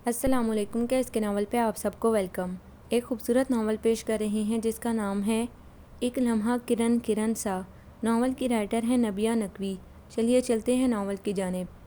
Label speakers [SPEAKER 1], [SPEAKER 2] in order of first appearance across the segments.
[SPEAKER 1] السلام علیکم کے اس کے ناول پہ آپ سب کو ویلکم۔ ایک خوبصورت ناول پیش کر رہے ہیں جس کا نام ہے ایک لمحہ کرن کرن سا۔ ناول کی رائٹر ہے نبیہ نقوی۔ چلیے چلتے ہیں ناول کی جانب۔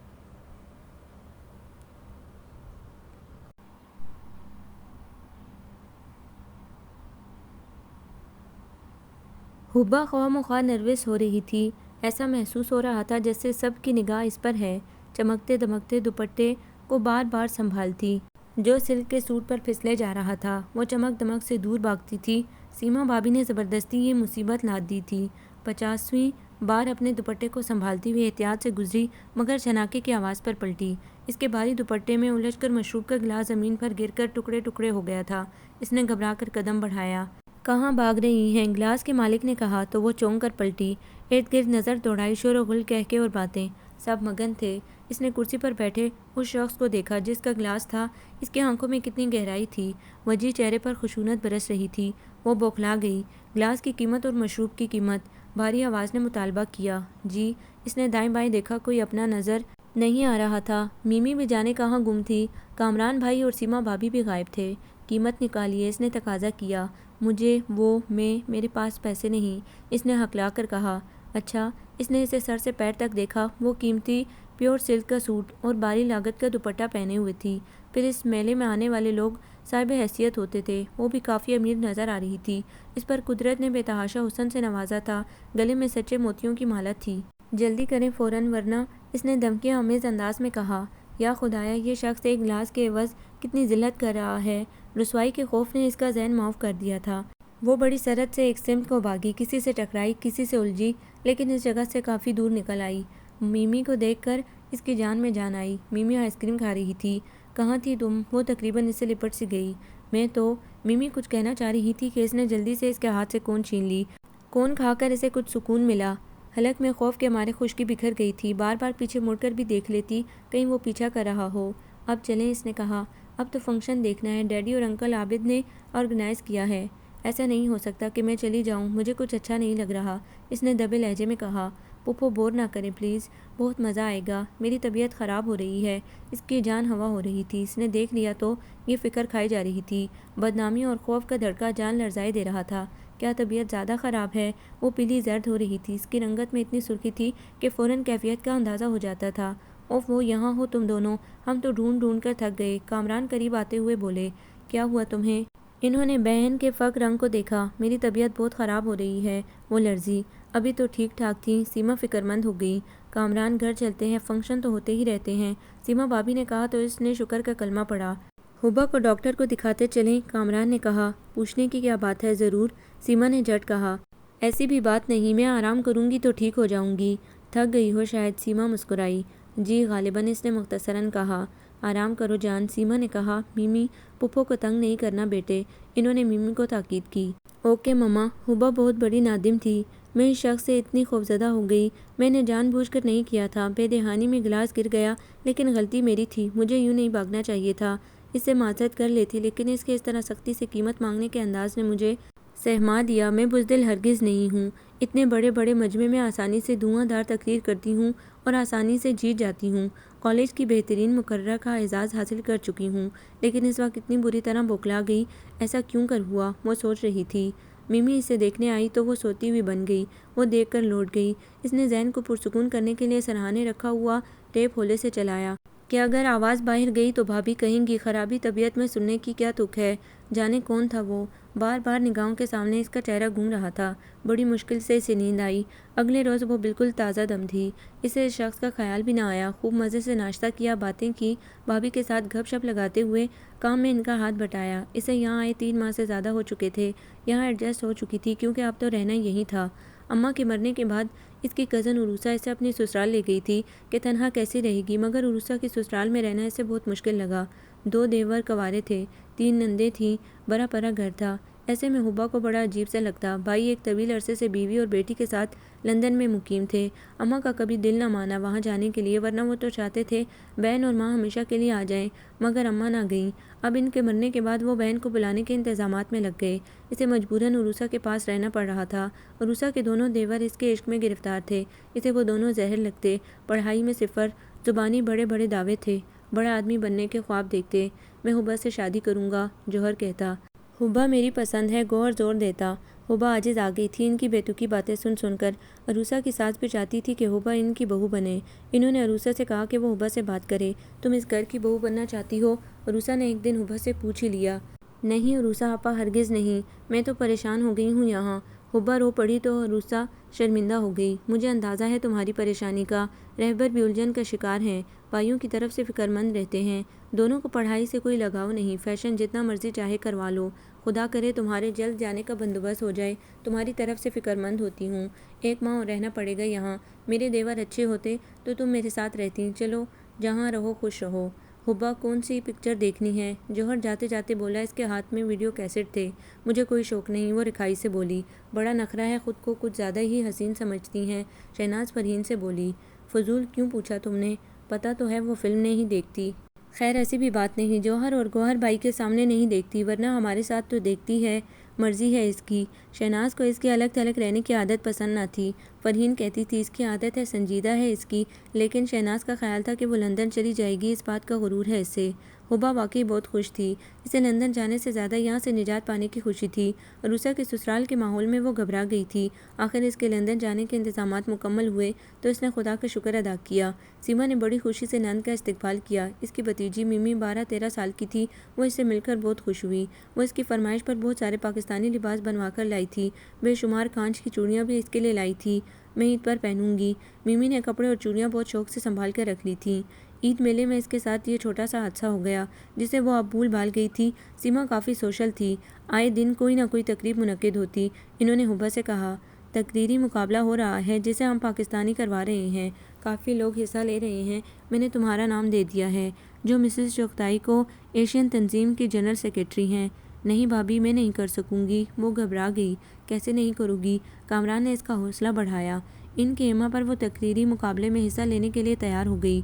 [SPEAKER 1] حبا خواہ مخواہ نروس ہو رہی تھی۔ ایسا محسوس ہو رہا تھا جیسے سب کی نگاہ اس پر ہے۔ چمکتے دمکتے دوپٹے کو بار بار سنبھالتی جو سلک کے سوٹ پر پھسلے جا رہا تھا، وہ چمک دمک سے دور بھاگتی تھی۔ سیما بھابی نے زبردستی یہ مصیبت لاد دی تھی۔ 50ویں بار اپنے دوپٹے کو سنبھالتی ہوئی احتیاط سے گزری مگر چھناکے کی آواز پر پلٹی۔ اس کے بھاری دوپٹے میں الجھ کر مشروب کا گلاس زمین پر گر کر ٹکڑے ٹکڑے ہو گیا تھا۔ اس نے گھبرا کر قدم بڑھایا۔ کہاں بھاگ رہی ہیں؟ گلاس کے مالک نے کہا تو وہ چونک کر پلٹی۔ ارد گرد نظر دوڑائی، شور و غل، کہکے اور باتیں، سب مگن تھے۔ اس نے کرسی پر بیٹھے اس شخص کو دیکھا جس کا گلاس تھا۔ اس کی آنکھوں میں کتنی گہرائی تھی، وجہ چہرے پر خشونت برس رہی تھی۔ وہ بوکھلا گئی۔ گلاس کی قیمت اور مشروب کی قیمت؟ بھاری آواز نے مطالبہ کیا۔ جی۔ اس نے دائیں بائیں دیکھا، کوئی اپنا نظر نہیں آ رہا تھا۔ میمی بھی جانے کہاں گم تھی۔ کامران بھائی اور سیما بھابی بھی غائب تھے۔ قیمت نکالیے، اس نے تقاضا کیا۔ مجھے میرے پاس پیسے نہیں، اس نے ہکلا کر کہا۔ اچھا۔ اس نے اسے سر سے پیر تک دیکھا۔ وہ قیمتی پیور سلک کا سوٹ اور بھاری لاگت کا دوپٹہ پہنے ہوئے تھی۔ پھر اس میلے میں آنے والے لوگ صاحب حیثیت ہوتے تھے۔ وہ بھی کافی امیر نظر آ رہی تھی۔ اس پر قدرت نے بے تحاشا حسن سے نوازا تھا۔ گلے میں سچے موتیوں کی مالا تھی۔ جلدی کریں فوراً ورنہ، اس نے دھمکی آمیز انداز میں کہا۔ یا خدایا، یہ شخص ایک گلاس کے عوض کتنی ذلت کر رہا ہے۔ رسوائی کے خوف نے اس کا ذہن معاف کر دیا تھا۔ وہ بڑی سرعت سے ایک سمت کو بھاگی، کسی سے ٹکرائی، کسی سے الجھی، لیکن اس جگہ سے کافی دور نکل آئی۔ میمی کو دیکھ کر اس کی جان میں جان آئی۔ میمی آئس کریم کھا رہی تھی۔ کہاں تھی تم؟ وہ تقریباً اس سے لپٹ سی گئی۔ میں تو میمی کچھ کہنا چاہ رہی تھی کہ اس نے جلدی سے اس کے ہاتھ سے کون چھین لی۔ کون کھا کر اسے کچھ سکون ملا۔ حلق میں خوف کے مارے خشکی بکھر گئی تھی۔ بار بار پیچھے مڑ کر بھی دیکھ لیتی، کہیں وہ پیچھا کر رہا ہو۔ اب چلیں، اس نے کہا۔ اب تو فنکشن دیکھنا ہے، ڈیڈی اور انکل عابد نے آرگنائز کیا ہے۔ ایسا نہیں ہو سکتا کہ میں چلی جاؤں، مجھے کچھ اچھا نہیں لگ رہا، اس نے دبے لہجے میں کہا۔ پھپھو بور نہ کریں پلیز، بہت مزہ آئے گا، میری طبیعت خراب ہو رہی ہے۔ اس کی جان ہوا ہو رہی تھی۔ اس نے دیکھ لیا تو یہ فکر کھائی جا رہی تھی۔ بدنامی اور خوف کا دھڑکا جان لرزائے دے رہا تھا۔ کیا طبیعت زیادہ خراب ہے؟ وہ پیلی زرد ہو رہی تھی۔ اس کی رنگت میں اتنی سرخی تھی کہ فوراً کیفیت کا اندازہ ہو جاتا تھا۔ اوف، وہ یہاں ہو تم دونوں، ہم تو ڈھونڈ ڈھونڈ کر تھک گئے۔ کامران قریب آتے ہوئے بولے۔ کیا ہوا تمہیں؟ انہوں نے بہن کے فک رنگ کو دیکھا۔ میری طبیعت بہت خراب ہو رہی ہے، وہ لرزی۔ ابھی تو ٹھیک ٹھاک تھی۔ سیما فکر مند ہو گئی۔ کامران گھر چلتے ہیں، فنکشن تو ہوتے ہی رہتے ہیں، سیما بھابی نے کہا تو اس نے شکر کا کلمہ پڑھا۔ حبا کو ڈاکٹر کو دکھاتے چلیں، کامران نے کہا۔ پوچھنے کی کیا بات ہے؟ ضرور، سیما نے جھٹ کہا۔ ایسی بھی بات نہیں، میں آرام کروں گی تو ٹھیک ہو جاؤں گی۔ تھک گئی ہو شاید، سیما مسکرائی۔ جی غالباً، اس نے مختصراً کہا۔ آرام کرو جان، سیما نے کہا۔ میمی، پھپھو کو تنگ نہیں کرنا بیٹے، انہوں نے میمی کو تاکید کی۔ اوکے مما۔ حبا بہت بڑی نادم تھی۔ میں اس شخص سے اتنی خوفزدہ ہو گئی، میں نے جان بوجھ کر نہیں کیا تھا، بے دہانی میں گلاس گر گیا، لیکن غلطی میری تھی، مجھے یوں نہیں بھاگنا چاہیے تھا۔ اس سے معذرت کر لیتی، لیکن اس کے اس طرح سختی سے قیمت مانگنے کے انداز نے مجھے سہما دیا۔ میں بزدل ہرگز نہیں ہوں، اتنے بڑے بڑے مجمع میں آسانی سے دھواں دھار تقریر کرتی ہوں اور آسانی سے جیت جاتی ہوں، کالج کی بہترین مقررہ کا اعزاز حاصل کر چکی ہوں، لیکن اس وقت اتنی بری طرح بوکھلا گئی، ایسا کیوں کر ہوا؟ وہ سوچ رہی تھی۔ میمی اسے دیکھنے آئی تو وہ سوتی ہوئی بن گئی۔ وہ دیکھ کر لوٹ گئی۔ اس نے ذہن کو پرسکون کرنے کے لیے سرہانے رکھا ہوا ٹیپ ہولے سے چلایا کہ اگر آواز باہر گئی تو بھابی کہیں گی خرابی طبیعت میں سننے کی کیا تک ہے۔ جانے کون تھا وہ؟ بار بار نگاہوں کے سامنے اس کا چہرہ گھوم رہا تھا۔ بڑی مشکل سے اسے نیند آئی۔ اگلے روز وہ بالکل تازہ دم تھی۔ اسے اس شخص کا خیال بھی نہ آیا۔ خوب مزے سے ناشتہ کیا، باتیں کی، بھابی کے ساتھ گپ شپ لگاتے ہوئے کام میں ان کا ہاتھ بٹایا۔ اسے یہاں آئے 3 ماہ سے زیادہ ہو چکے تھے۔ یہاں ایڈجسٹ ہو چکی تھی کیونکہ اب تو رہنا یہی تھا۔ اماں کے مرنے کے بعد اس کی کزن عروسہ اسے اپنی سسرال لے گئی تھی کہ تنہا کیسی رہے گی، مگر عروسہ کی سسرال میں رہنا اسے بہت مشکل لگا۔ 2 دیور کنوارے تھے، 3 نندیں تھیں، بڑا پرا گھر تھا۔ ایسے میں حبا کو بڑا عجیب سا لگتا۔ بھائی ایک طویل عرصے سے بیوی اور بیٹی کے ساتھ لندن میں مقیم تھے۔ اماں کا کبھی دل نہ مانا وہاں جانے کے لیے، ورنہ وہ تو چاہتے تھے بہن اور ماں ہمیشہ کے لیے آ جائیں، مگر اماں نہ گئیں۔ اب ان کے مرنے کے بعد وہ بہن کو بلانے کے انتظامات میں لگ گئے۔ اسے مجبوراً عروسہ کے پاس رہنا پڑ رہا تھا۔ عروسہ کے دونوں دیور اس کے عشق میں گرفتار تھے۔ اسے وہ دونوں زہر لگتے، پڑھائی میں صفر، زبانی بڑے بڑے دعوے تھے، بڑا آدمی بننے کے خواب دیکھتے۔ میں حبا سے شادی کروں گا، جوہر کہتا۔ حبا میری پسند ہے، گوہر زور دیتا۔ حبا عاجز آ گئی تھی ان کی بیتوکی باتیں سن کر۔ عروسہ کی ساس بھی چاہتی تھی کہ حبا ان کی بہو بنے۔ انہوں نے عروسہ سے کہا کہ وہ حبا سے بات کرے۔ تم اس گھر کی بہو بننا چاہتی ہو؟ عروسہ نے ایک دن حبا سے پوچھ ہی لیا۔ نہیں عروسہ آپا، ہرگز نہیں، میں تو پریشان ہو گئی ہوں یہاں۔ حبا رو پڑی تو عروسہ شرمندہ ہو گئی۔ مجھے اندازہ ہے تمہاری پریشانی کا، رہبر بھی الجھن کا شکار ہیں، بھائیوں کی طرف سے فکر مند رہتے ہیں، دونوں کو پڑھائی سے کوئی لگاؤ نہیں، فیشن جتنا مرضی چاہے کروا لو، خدا کرے تمہارے جلد جانے کا بندوبست ہو جائے، تمہاری طرف سے فکر مند ہوتی ہوں، 1 ماہ اور رہنا پڑے گا یہاں، میرے دیور اچھے ہوتے تو تم میرے ساتھ رہتی، چلو جہاں رہو خوش رہو۔ حبا کون سی پکچر دیکھنی ہے؟ جوہر جاتے جاتے بولا۔ اس کے ہاتھ میں ویڈیو کیسٹ تھے۔ مجھے کوئی شوق نہیں، وہ رکھائی سے بولی۔ بڑا نخرہ ہے، خود کو کچھ زیادہ ہی حسین سمجھتی ہیں، شہناز فرحین سے بولی۔ فضول کیوں پوچھا تم نے؟ پتہ تو ہے وہ فلم نہیں دیکھتی۔ خیر ایسی بھی بات نہیں، جوہر اور گوہر بھائی کے سامنے نہیں دیکھتی، ورنہ ہمارے ساتھ تو دیکھتی ہے، مرضی ہے اس کی۔ شہناز کو اس کی الگ تھلگ رہنے کی عادت پسند نہ تھی۔ فرحین کہتی تھی اس کی عادت ہے، سنجیدہ ہے اس کی، لیکن شہناز کا خیال تھا کہ وہ لندن چلی جائے گی، اس بات کا غرور ہے اسے۔ حبا واقعی بہت خوش تھی، اسے لندن جانے سے زیادہ یہاں سے نجات پانے کی خوشی تھی۔ عروسہ کے سسرال کے ماحول میں وہ گھبرا گئی تھی۔ آخر اس کے لندن جانے کے انتظامات مکمل ہوئے تو اس نے خدا کا شکر ادا کیا۔ سیما نے بڑی خوشی سے نند کا استقبال کیا۔ اس کی بھتیجی میمی 12-13 سال کی تھی، وہ اس سے مل کر بہت خوش ہوئی۔ وہ اس کی فرمائش پر بہت سارے پاکستانی لباس بنوا کر لائی تھی، بے شمار کانچ کی چوڑیاں بھی اس کے لیے لائی تھی۔ میں عید پر پہنوں گی۔ میمی نے کپڑے اور چوڑیاں بہت شوق سے سنبھال کر رکھ لی تھیں۔ عید میلے میں اس کے ساتھ یہ چھوٹا سا حادثہ ہو گیا جسے وہ اب بھول بھال گئی تھی۔ سیما کافی سوشل تھی، آئے دن کوئی نہ کوئی تقریب منعقد ہوتی۔ انہوں نے حبا سے کہا، تقریری مقابلہ ہو رہا ہے جسے ہم پاکستانی کروا رہے ہیں، کافی لوگ حصہ لے رہے ہیں، میں نے تمہارا نام دے دیا ہے، جو مسز چغتائی کو ایشین تنظیم کی جنرل سیکرٹری ہیں۔ نہیں بھابھی میں نہیں کر سکوں گی، وہ گھبرا گئی۔ کیسے نہیں کروں گی؟ کامران نے اس کا حوصلہ بڑھایا۔ ان کے ایما پر وہ تقریری مقابلے میں حصہ لینے کے لیے تیار ہو گئی۔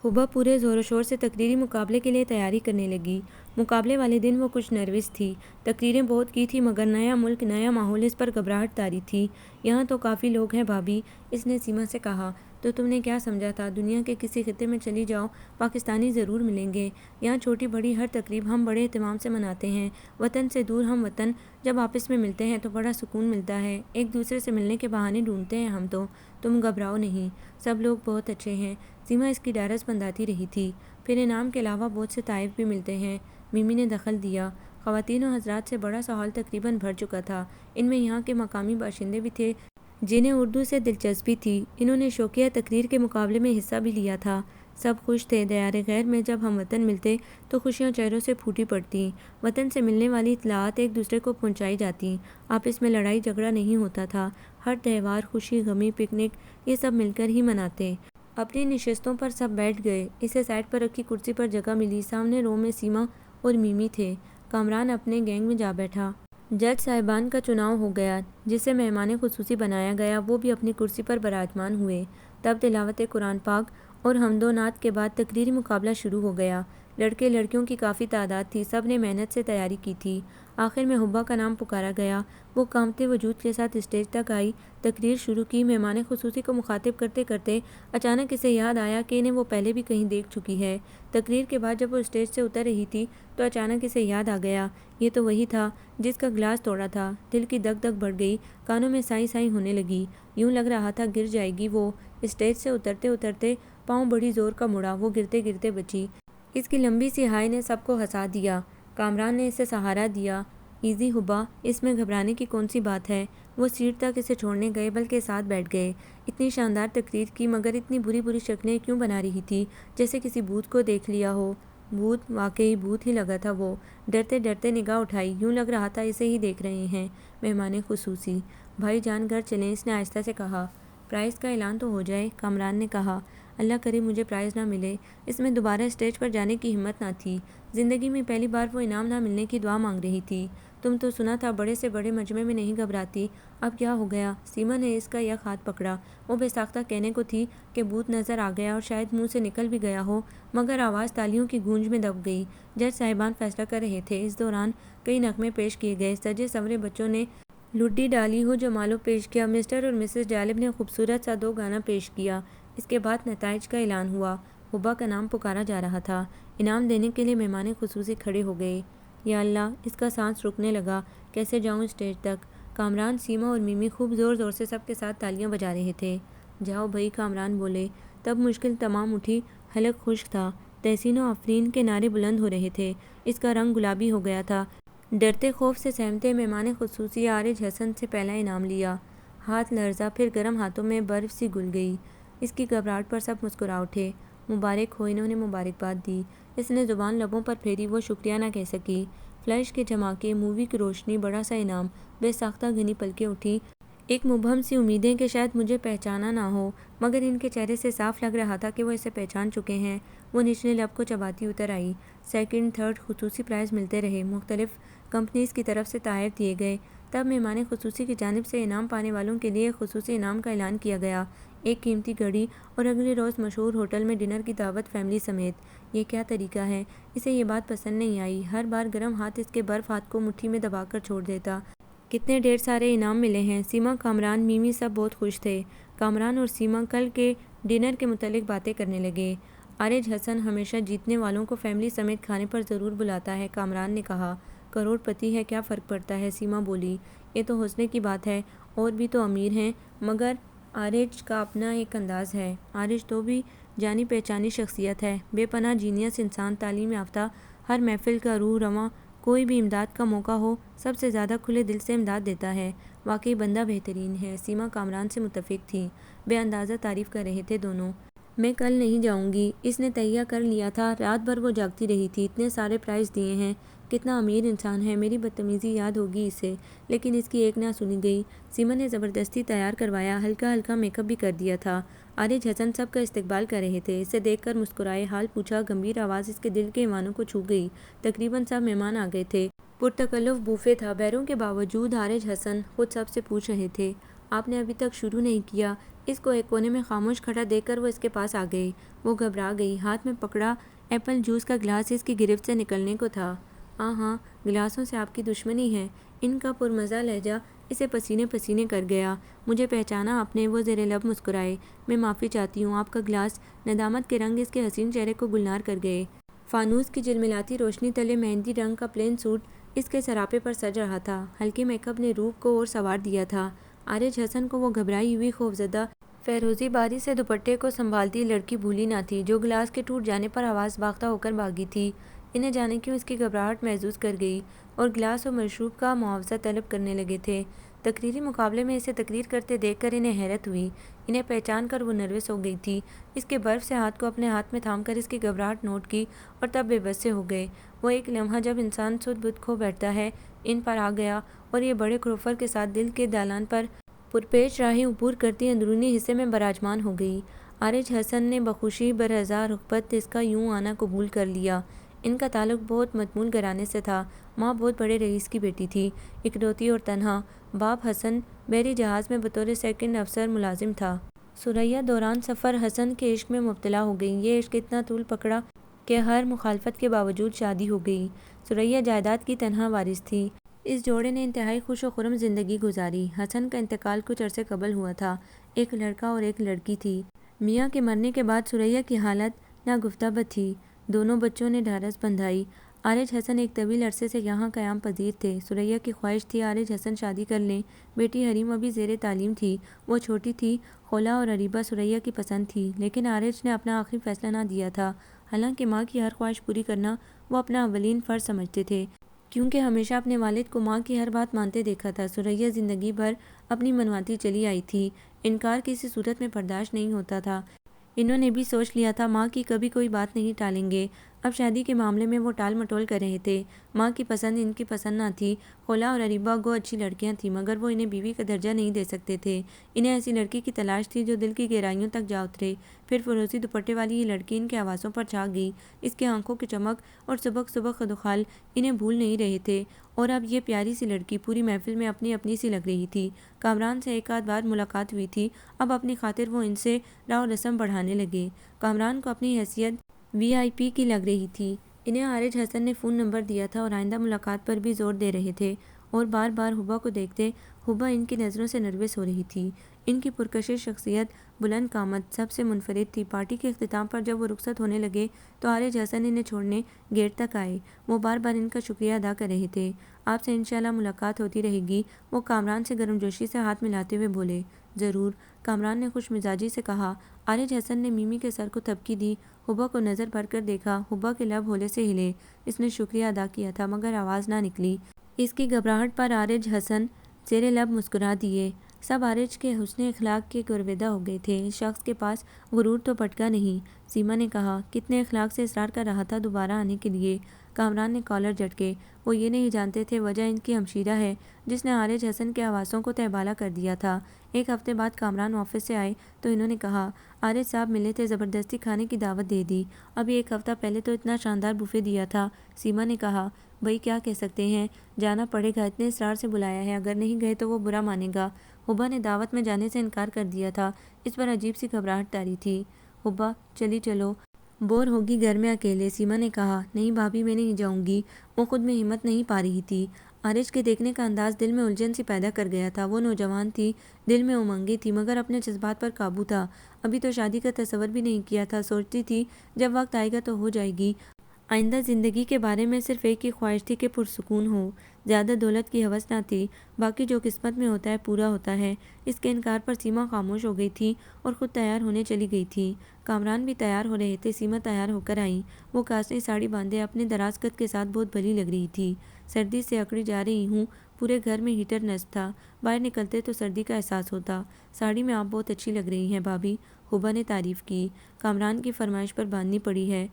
[SPEAKER 1] حبا پورے زور و شور سے تقریری مقابلے کے لیے تیاری کرنے لگی۔ مقابلے والے دن وہ کچھ نروس تھی، تقریریں بہت کی تھی مگر نیا ملک نیا ماحول اس پر گھبراہٹ طاری تھی۔ یہاں تو کافی لوگ ہیں بھابھی، اس نے سیما سے کہا۔ تو تم نے کیا سمجھا تھا؟ دنیا کے کسی خطے میں چلی جاؤ، پاکستانی ضرور ملیں گے۔ یہاں چھوٹی بڑی ہر تقریب ہم بڑے اہتمام سے مناتے ہیں، وطن سے دور ہم وطن جب آپس میں ملتے ہیں تو بڑا سکون ملتا ہے، ایک دوسرے سے ملنے کے بہانے ڈھونڈتے ہیں ہم تو۔ تم گھبراؤ نہیں، سب لوگ بہت اچھے ہیں۔ سیما اس کی ڈھارس بندھاتی رہی تھی۔ پھر انعام کے علاوہ بہت سے تحائف بھی ملتے ہیں، میمی نے دخل دیا۔ خواتین و حضرات سے بڑا سا ہال تقریباً بھر چکا تھا، ان میں یہاں کے مقامی باشندے بھی تھے جنہیں اردو سے دلچسپی تھی، انہوں نے شوقیہ تقریر کے مقابلے میں حصہ بھی لیا تھا۔ سب خوش تھے، دیار غیر میں جب ہم وطن ملتے تو خوشیاں چہروں سے پھوٹی پڑتیں، وطن سے ملنے والی اطلاعات ایک دوسرے کو پہنچائی جاتیں، آپس میں لڑائی جھگڑا نہیں ہوتا تھا، ہر تہوار خوشی غمی پکنک یہ سب مل کر ہی مناتے۔ اپنی نشستوں پر سب بیٹھ گئے، اسے سائڈ پر رکھی کرسی پر جگہ ملی، سامنے رو میں سیما اور میمی تھے۔ کامران اپنے گینگ میں جا بیٹھا۔ جج صاحبان کا چناؤ ہو گیا، جسے مہمان خصوصی بنایا گیا، وہ بھی اپنی کرسی پر براجمان ہوئے۔ تب تلاوت قرآن پاک اور حمد و نعت کے بعد تقریری مقابلہ شروع ہو گیا۔ لڑکے لڑکیوں کی کافی تعداد تھی، سب نے محنت سے تیاری کی تھی۔ آخر میں حبا کا نام پکارا گیا، وہ کانپتے وجود کے ساتھ اسٹیج تک آئی، تقریر شروع کی۔ مہمان خصوصی کو مخاطب کرتے کرتے اچانک اسے یاد آیا کہ انہیں وہ پہلے بھی کہیں دیکھ چکی ہے۔ تقریر کے بعد جب وہ اسٹیج سے اتر رہی تھی تو اچانک اسے یاد آ گیا، یہ تو وہی تھا جس کا گلاس توڑا تھا۔ دل کی دھک دھک بڑھ گئی، کانوں میں سائی سائی ہونے لگی، یوں لگ رہا تھا گر جائے گی وہ۔ اسٹیج سے اترتے اترتے پاؤں بڑی زور کا مڑا، وہ گرتے گرتے بچی۔ اس کی لمبی سی ہائی نے سب کو ہنسا دیا۔ کامران نے اسے سہارا دیا، ایزی حبا، اس میں گھبرانے کی کون سی بات ہے؟ وہ سیٹ تک اسے چھوڑنے گئے بلکہ ساتھ بیٹھ گئے۔ اتنی شاندار تقریر کی مگر اتنی بری بری شکلیں کیوں بنا رہی تھی، جیسے کسی بھوت کو دیکھ لیا ہو۔ بھوت؟ واقعی بھوت ہی لگا تھا وہ۔ ڈرتے ڈرتے نگاہ اٹھائی، یوں لگ رہا تھا اسے ہی دیکھ رہے ہیں مہمان خصوصی۔ بھائی جان گھر چلیں، اس نے آہستہ سے کہا۔ پرائز کا اعلان تو ہو جائے، کامران نے کہا۔ اللہ کرے مجھے پرائز نہ ملے، اس میں دوبارہ اسٹیج پر جانے کی ہمت نہ تھی، زندگی میں پہلی بار وہ انعام نہ ملنے کی دعا مانگ رہی تھی۔ تم تو سنا تھا بڑے سے بڑے مجمع میں نہیں گھبراتی، اب کیا ہو گیا؟ سیما نے اس کا یک ہاتھ پکڑا، وہ بے ساختہ کہنے کو تھی کہ بھوت نظر آ گیا اور شاید منہ سے نکل بھی گیا ہو، مگر آواز تالیوں کی گونج میں دب گئی۔ جج صاحبان فیصلہ کر رہے تھے، اس دوران کئی نغمے پیش کیے گئے، سجے سنورے بچوں نے لڈی ڈالی ہو جمالو پیش کیا، مسٹر اور مسز ڈالب نے خوبصورت سا 2 گانا پیش کیا۔ اس کے بعد نتائج کا اعلان ہوا۔ حبا کا نام پکارا جا رہا تھا۔ انعام دینے کے لیے مہمان خصوصی کھڑے ہو گئے۔ یا اللہ، اس کا سانس رکنے لگا۔ کیسے جاؤں اسٹیج تک؟ کامران، سیما اور میمی خوب زور زور سے سب کے ساتھ تالیاں بجا رہے تھے۔ جاؤ بھائی، کامران بولے۔ تب مشکل تمام اٹھی۔ حلق خشک تھا۔ تحسین و آفرین کے نعرے بلند ہو رہے تھے۔ اس کا رنگ گلابی ہو گیا تھا۔ ڈرتے خوف سے سہمتے مہمان خصوصی عارج حسن سے پہلا انعام لیا۔ ہاتھ لرزا، پھر گرم ہاتھوں میں برف سی گل گئی۔ اس کی گھبراہٹ پر سب مسکرا اٹھے۔ مبارک ہو، انہوں نے مبارکباد دی۔ اس نے زبان لبوں پر پھیری، وہ شکریہ نہ کہہ سکی۔ فلیش کے جھماکے، مووی کی روشنی، بڑا سا انعام، بے ساختہ گھنی پلکیں اٹھی۔ ایک مبہم سی امیدیں کہ شاید مجھے پہچانا نہ ہو، مگر ان کے چہرے سے صاف لگ رہا تھا کہ وہ اسے پہچان چکے ہیں۔ وہ نچلے لب کو چباتی اتر آئی۔ سیکنڈ، تھرڈ خصوصی پرائز ملتے رہے۔ مختلف کمپنیز کی طرف سے تحائف دیے گئے۔ تب مہمان خصوصی کی جانب سے انعام پانے والوں کے لیے خصوصی انعام کا اعلان کیا گیا۔ ایک قیمتی گھڑی اور اگلے روز مشہور ہوٹل میں ڈنر کی دعوت فیملی سمیت۔ یہ کیا طریقہ ہے؟ اسے یہ بات پسند نہیں آئی۔ ہر بار گرم ہاتھ اس کے برف ہاتھ کو مٹھی میں دبا کر چھوڑ دیتا۔ کتنے ڈھیر سارے انعام ملے ہیں۔ سیما، کامران، میمی سب بہت خوش تھے۔ کامران اور سیما کل کے ڈنر کے متعلق باتیں کرنے لگے۔ عارج حسن ہمیشہ جیتنے والوں کو فیملی سمیت کھانے پر ضرور بلاتا ہے، کامران نے کہا۔ کروڑ پتی ہے، کیا فرق پڑتا ہے، سیما بولی۔ یہ تو حوصلے کی بات ہے، اور بھی تو امیر ہیں، مگر عارج کا اپنا ایک انداز ہے۔ عارج تو بھی جانی پہچانی شخصیت ہے، بے پناہ جینیس انسان، تعلیم یافتہ، ہر محفل کا روح رواں، کوئی بھی امداد کا موقع ہو سب سے زیادہ کھلے دل سے امداد دیتا ہے۔ واقعی بندہ بہترین ہے۔ سیما کامران سے متفق تھی۔ بے اندازہ تعریف کر رہے تھے دونوں۔ میں کل نہیں جاؤں گی، اس نے تہیہ کر لیا تھا۔ رات بھر وہ جاگتی رہی تھی۔ اتنے سارے پرائز دیے ہیں، کتنا امیر انسان ہے، میری بدتمیزی یاد ہوگی اسے، لیکن اس کی ایک نہ سنی گئی۔ سیما نے زبردستی تیار کروایا، ہلکا ہلکا میک اپ بھی کر دیا تھا۔ عارج حسن سب کا استقبال کر رہے تھے۔ اسے دیکھ کر مسکرائے، حال پوچھا۔ گمبھیر آواز اس کے دل کے ایوانوں کو چھو گئی۔ تقریباً سب مہمان آ گئے تھے۔ پرتکلف بوفے تھا۔ بیروں کے باوجود عارج حسن خود سب سے پوچھ رہے تھے، آپ نے ابھی تک شروع نہیں کیا؟ اس کو ایک کونے میں خاموش کھڑا دیکھ کر وہ اس کے پاس آ گئے۔ وہ گھبرا گئی۔ ہاتھ میں پکڑا ایپل جوس کا گلاس اس کی گرفت سے نکلنے کو تھا۔ ہاں، گلاسوں سے آپ کی دشمنی ہے۔ ان کا پرمزہ لہجہ اسے پسینے پسینے کر گیا۔ مجھے پہچانا آپ نے؟ وہ زیر لب مسکرائے۔ میں معافی چاہتی ہوں، آپ کا گلاس۔ ندامت کے رنگ اس کے حسین چہرے کو گلنار کر گئے۔ فانوس کی جلملاتی روشنی تلے مہندی رنگ کا پلین سوٹ اس کے سراپے پر سج رہا تھا۔ ہلکے میک اپ نے روپ کو اور سنوار دیا تھا۔ عارج حسن کو وہ گھبرائی ہوئی، خوفزدہ فیروزی باری سے دوپٹے کو سنبھالتی لڑکی بھولی نہ تھی، جو گلاس کے ٹوٹ جانے پر حواس باختہ ہو کر بھاگی تھی۔ انہیں جانے کیوں اس کی گھبراہٹ محسوس کر گئی، اور گلاس اور مشروب کا معاوضہ طلب کرنے لگے تھے۔ تقریری مقابلے میں اسے تقریر کرتے دیکھ کر انہیں حیرت ہوئی۔ انہیں پہچان کر وہ نروس ہو گئی تھی۔ اس کے برف سے ہاتھ کو اپنے ہاتھ میں تھام کر اس کی گھبراہٹ نوٹ کی، اور تب بے بس سے ہو گئے۔ وہ ایک لمحہ جب انسان سدھ بدھ کھو بیٹھتا ہے، ان پر آ گیا، اور یہ بڑے کھروفر کے ساتھ دل کے دالان پر پرپیش راہیں عبور کرتی اندرونی حصے میں براجمان ہو گئی۔ عارج حسن نے بخوشی برضا رغبت اس کا یوں آنا قبول کر لیا۔ ان کا تعلق بہت متمول گھرانے سے تھا۔ ماں بہت بڑے رئیس کی بیٹی تھی، اکلوتی اور تنہا۔ باپ حسن بحری جہاز میں بطور سیکنڈ افسر ملازم تھا۔ ثریا دوران سفر حسن کے عشق میں مبتلا ہو گئی۔ یہ عشق اتنا طول پکڑا کہ ہر مخالفت کے باوجود شادی ہو گئی۔ ثریا جائیداد کی تنہا وارث تھی۔ اس جوڑے نے انتہائی خوش و خرم زندگی گزاری۔ حسن کا انتقال کچھ عرصے قبل ہوا تھا۔ ایک لڑکا اور ایک لڑکی تھی۔ میاں کے مرنے کے بعد ثریا کی حالت ناگفتہ بد تھی۔ دونوں بچوں نے ڈھارس بندھائی۔ عارج حسن ایک طویل عرصے سے یہاں قیام پذیر تھے۔ ثریا کی خواہش تھی عارج حسن شادی کر لیں۔ بیٹی حریم ابھی زیر تعلیم تھی، وہ چھوٹی تھی۔ خولا اور اریبہ ثریا کی پسند تھی، لیکن عارج نے اپنا آخری فیصلہ نہ دیا تھا۔ حالانکہ ماں کی ہر خواہش پوری کرنا وہ اپنا اولین فرض سمجھتے تھے، کیونکہ ہمیشہ اپنے والد کو ماں کی ہر بات مانتے دیکھا تھا۔ ثریا زندگی بھر اپنی منواتی چلی آئی تھی۔ انکار کسی صورت میں برداشت نہیں ہوتا تھا۔ انہوں نے بھی سوچ لیا تھا ماں کی کبھی کوئی بات نہیں ٹالیں گے۔ اب شادی کے معاملے میں وہ ٹال مٹول کر رہے تھے۔ ماں کی پسند ان کی پسند نہ تھی۔ خولا اور اریبہ گو اچھی لڑکیاں تھیں، مگر وہ انہیں بیوی کا درجہ نہیں دے سکتے تھے۔ انہیں ایسی لڑکی کی تلاش تھی جو دل کی گہرائیوں تک جا اترے۔ پھر فیروزی دوپٹے والی یہ لڑکی ان کے حواسوں پر چھا گئی۔ اس کے آنکھوں کی چمک اور سبک سبک خدوخال انہیں بھول نہیں رہے تھے، اور اب یہ پیاری سی لڑکی پوری محفل میں اپنی اپنی سی لگ رہی تھی۔ کامران سے ایک آدھ بار ملاقات ہوئی تھی، اب اپنی خاطر وہ ان سے راو رسم بڑھانے لگے۔ کامران کو اپنی حیثیت وی آئی پی کی لگ رہی تھی۔ انہیں عارج حسن نے فون نمبر دیا تھا اور آئندہ ملاقات پر بھی زور دے رہے تھے۔ اور بار بار حبا کو دیکھتے حبا ان کی نظروں سے نروس ہو رہی تھی۔ ان کی پرکشش شخصیت، بلند قامت سب سے منفرد تھی۔ پارٹی کے اختتام پر جب وہ رخصت ہونے لگے تو عارض حسن انہیں چھوڑنے گیٹ تک آئے۔ وہ بار بار ان کا شکریہ ادا کر رہے تھے۔ آپ سے انشاءاللہ ملاقات ہوتی رہے گی، وہ کامران سے گرم جوشی سے ہاتھ ملاتے ہوئے بولے۔ ضرور، کامران نے خوش مزاجی سے کہا۔ عارض حسن نے میمی کے سر کو تھپکی دی، حبا کو نظر بھر کر دیکھا۔ حبا کے لب ہولے سے ہلے۔ اس نے شکریہ ادا کیا تھا مگر آواز نہ نکلی۔ اس کی گھبراہٹ پر عارض حسن زیر لب مسکرا دیے۔ سب عارض کے حسن اخلاق کے گرویدہ ہو گئے تھے۔ اس شخص کے پاس غرور تو پٹکا نہیں، سیما نے کہا۔ کتنے اخلاق سے اصرار کر رہا تھا دوبارہ آنے کے لیے۔ کامران نے کالر جھٹکے۔ وہ یہ نہیں جانتے تھے وجہ ان کی ہمشیرہ ہے جس نے عارض حسن کے آوازوں کو تہبالہ کر دیا تھا۔ ایک ہفتے بعد کامران آفس سے آئے تو انہوں نے کہا، عارض صاحب ملے تھے، زبردستی کھانے کی دعوت دے دی۔ ابھی ایک ہفتہ پہلے تو اتنا شاندار بوفے دیا تھا۔ سیما نے کہا، بھائی کیا کہہ سکتے ہیں، جانا پڑے گا، اتنے اصرار سے بلایا ہے، اگر نہیں گئے تو وہ برا مانے گا۔ حبا نے دعوت میں جانے سے انکار کر دیا تھا۔ اس پر عجیب سی گھبراہٹ طاری تھی۔ حبا چلی چلو، بور ہوگی گھر میں اکیلے۔ سیما نے کہا، نہیں بھابھی میں نہیں جاؤں گی۔ وہ خود میں ہمت نہیں پا رہی تھی۔ عارض کے دیکھنے کا انداز دل میں الجھن سی پیدا کر گیا تھا۔ وہ نوجوان تھی، دل میں امنگیں تھی مگر اپنے جذبات پر قابو تھا۔ ابھی تو شادی کا تصور بھی نہیں کیا تھا۔ سوچتی تھی جب وقت آئے گا تو ہو جائے گی۔ آئندہ زندگی کے بارے میں صرف ایک ہی خواہش تھی کہ پرسکون ہو۔ زیادہ دولت کی ہوس نہ تھی، باقی جو قسمت میں ہوتا ہے پورا ہوتا ہے۔ اس کے انکار پر سیما خاموش ہو گئی تھی اور خود تیار ہونے چلی گئی تھی۔ کامران بھی تیار ہو رہے تھے۔ سیما تیار ہو کر آئی۔ وہ کاشنی ساڑی باندھے اپنے دراز قد کے ساتھ بہت بھلی لگ رہی تھی۔ سردی سے اکڑی جا رہی ہوں، پورے گھر میں ہیٹر نصب تھا، باہر نکلتے تو سردی کا احساس ہوتا۔ ساڑی میں آپ بہت اچھی لگ رہی ہیں بھابھی، حبا نے تعریف کی۔ کامران کی فرمائش پر باندھنی پڑی ہے۔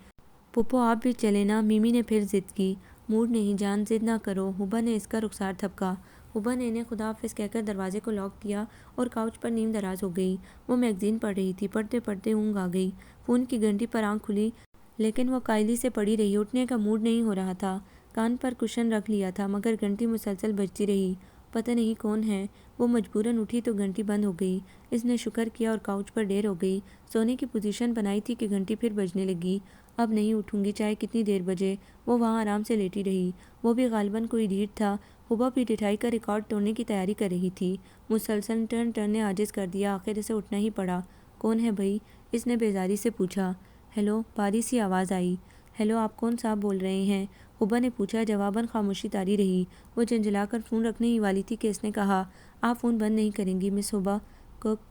[SPEAKER 1] پھپھو آپ بھی چلیں نا، میمی نے پھر ضد کی۔ موڈ نہیں جان، ضد نہ کرو، حبا نے اس کا رخسار تھپکا۔ حبا نے انہیں خدا حافظ کہہ کر دروازے کو لاک کیا اور کاؤچ پر نیم دراز ہو گئی۔ وہ میگزین پڑھ رہی تھی، پڑھتے پڑھتے اونگ آ گئی۔ فون کی گھنٹی پر آنکھ کھلی لیکن وہ قائلی سے پڑی رہی، اٹھنے کا موڈ نہیں ہو رہا تھا۔ کان پر کشن رکھ لیا تھا مگر گھنٹی مسلسل بجتی رہی۔ پتہ نہیں کون ہے۔ وہ مجبوراً اٹھی تو گھنٹی بند ہو گئی۔ اس نے شکر کیا اور کاؤچ پر ڈیر ہو گئی۔ سونے کی پوزیشن بنائی تھی کہ گھنٹی پھر بجنے لگی۔ اب نہیں اٹھوں گی چاہے کتنی دیر بجے۔ وہ وہاں آرام سے لیٹی رہی۔ وہ بھی غالباً کوئی ڈھیٹ تھا۔ حبا بھی ٹھٹائی کا ریکارڈ توڑنے کی تیاری کر رہی تھی۔ مسلسل ٹرن نے عاجز کر دیا، آخر اسے اٹھنا ہی پڑا۔ کون ہے بھائی؟ اس نے بیزاری سے پوچھا۔ ہیلو، بھاری سی آواز آئی۔ ہیلو، آپ کون صاحب بول رہے ہیں؟ حبا نے پوچھا۔ جواباً خاموشی طاری رہی۔ وہ جھنجھلا کر فون رکھنے ہی والی تھی کہ اس نے کہا، آپ فون بند نہیں کریں گی مس حبا؟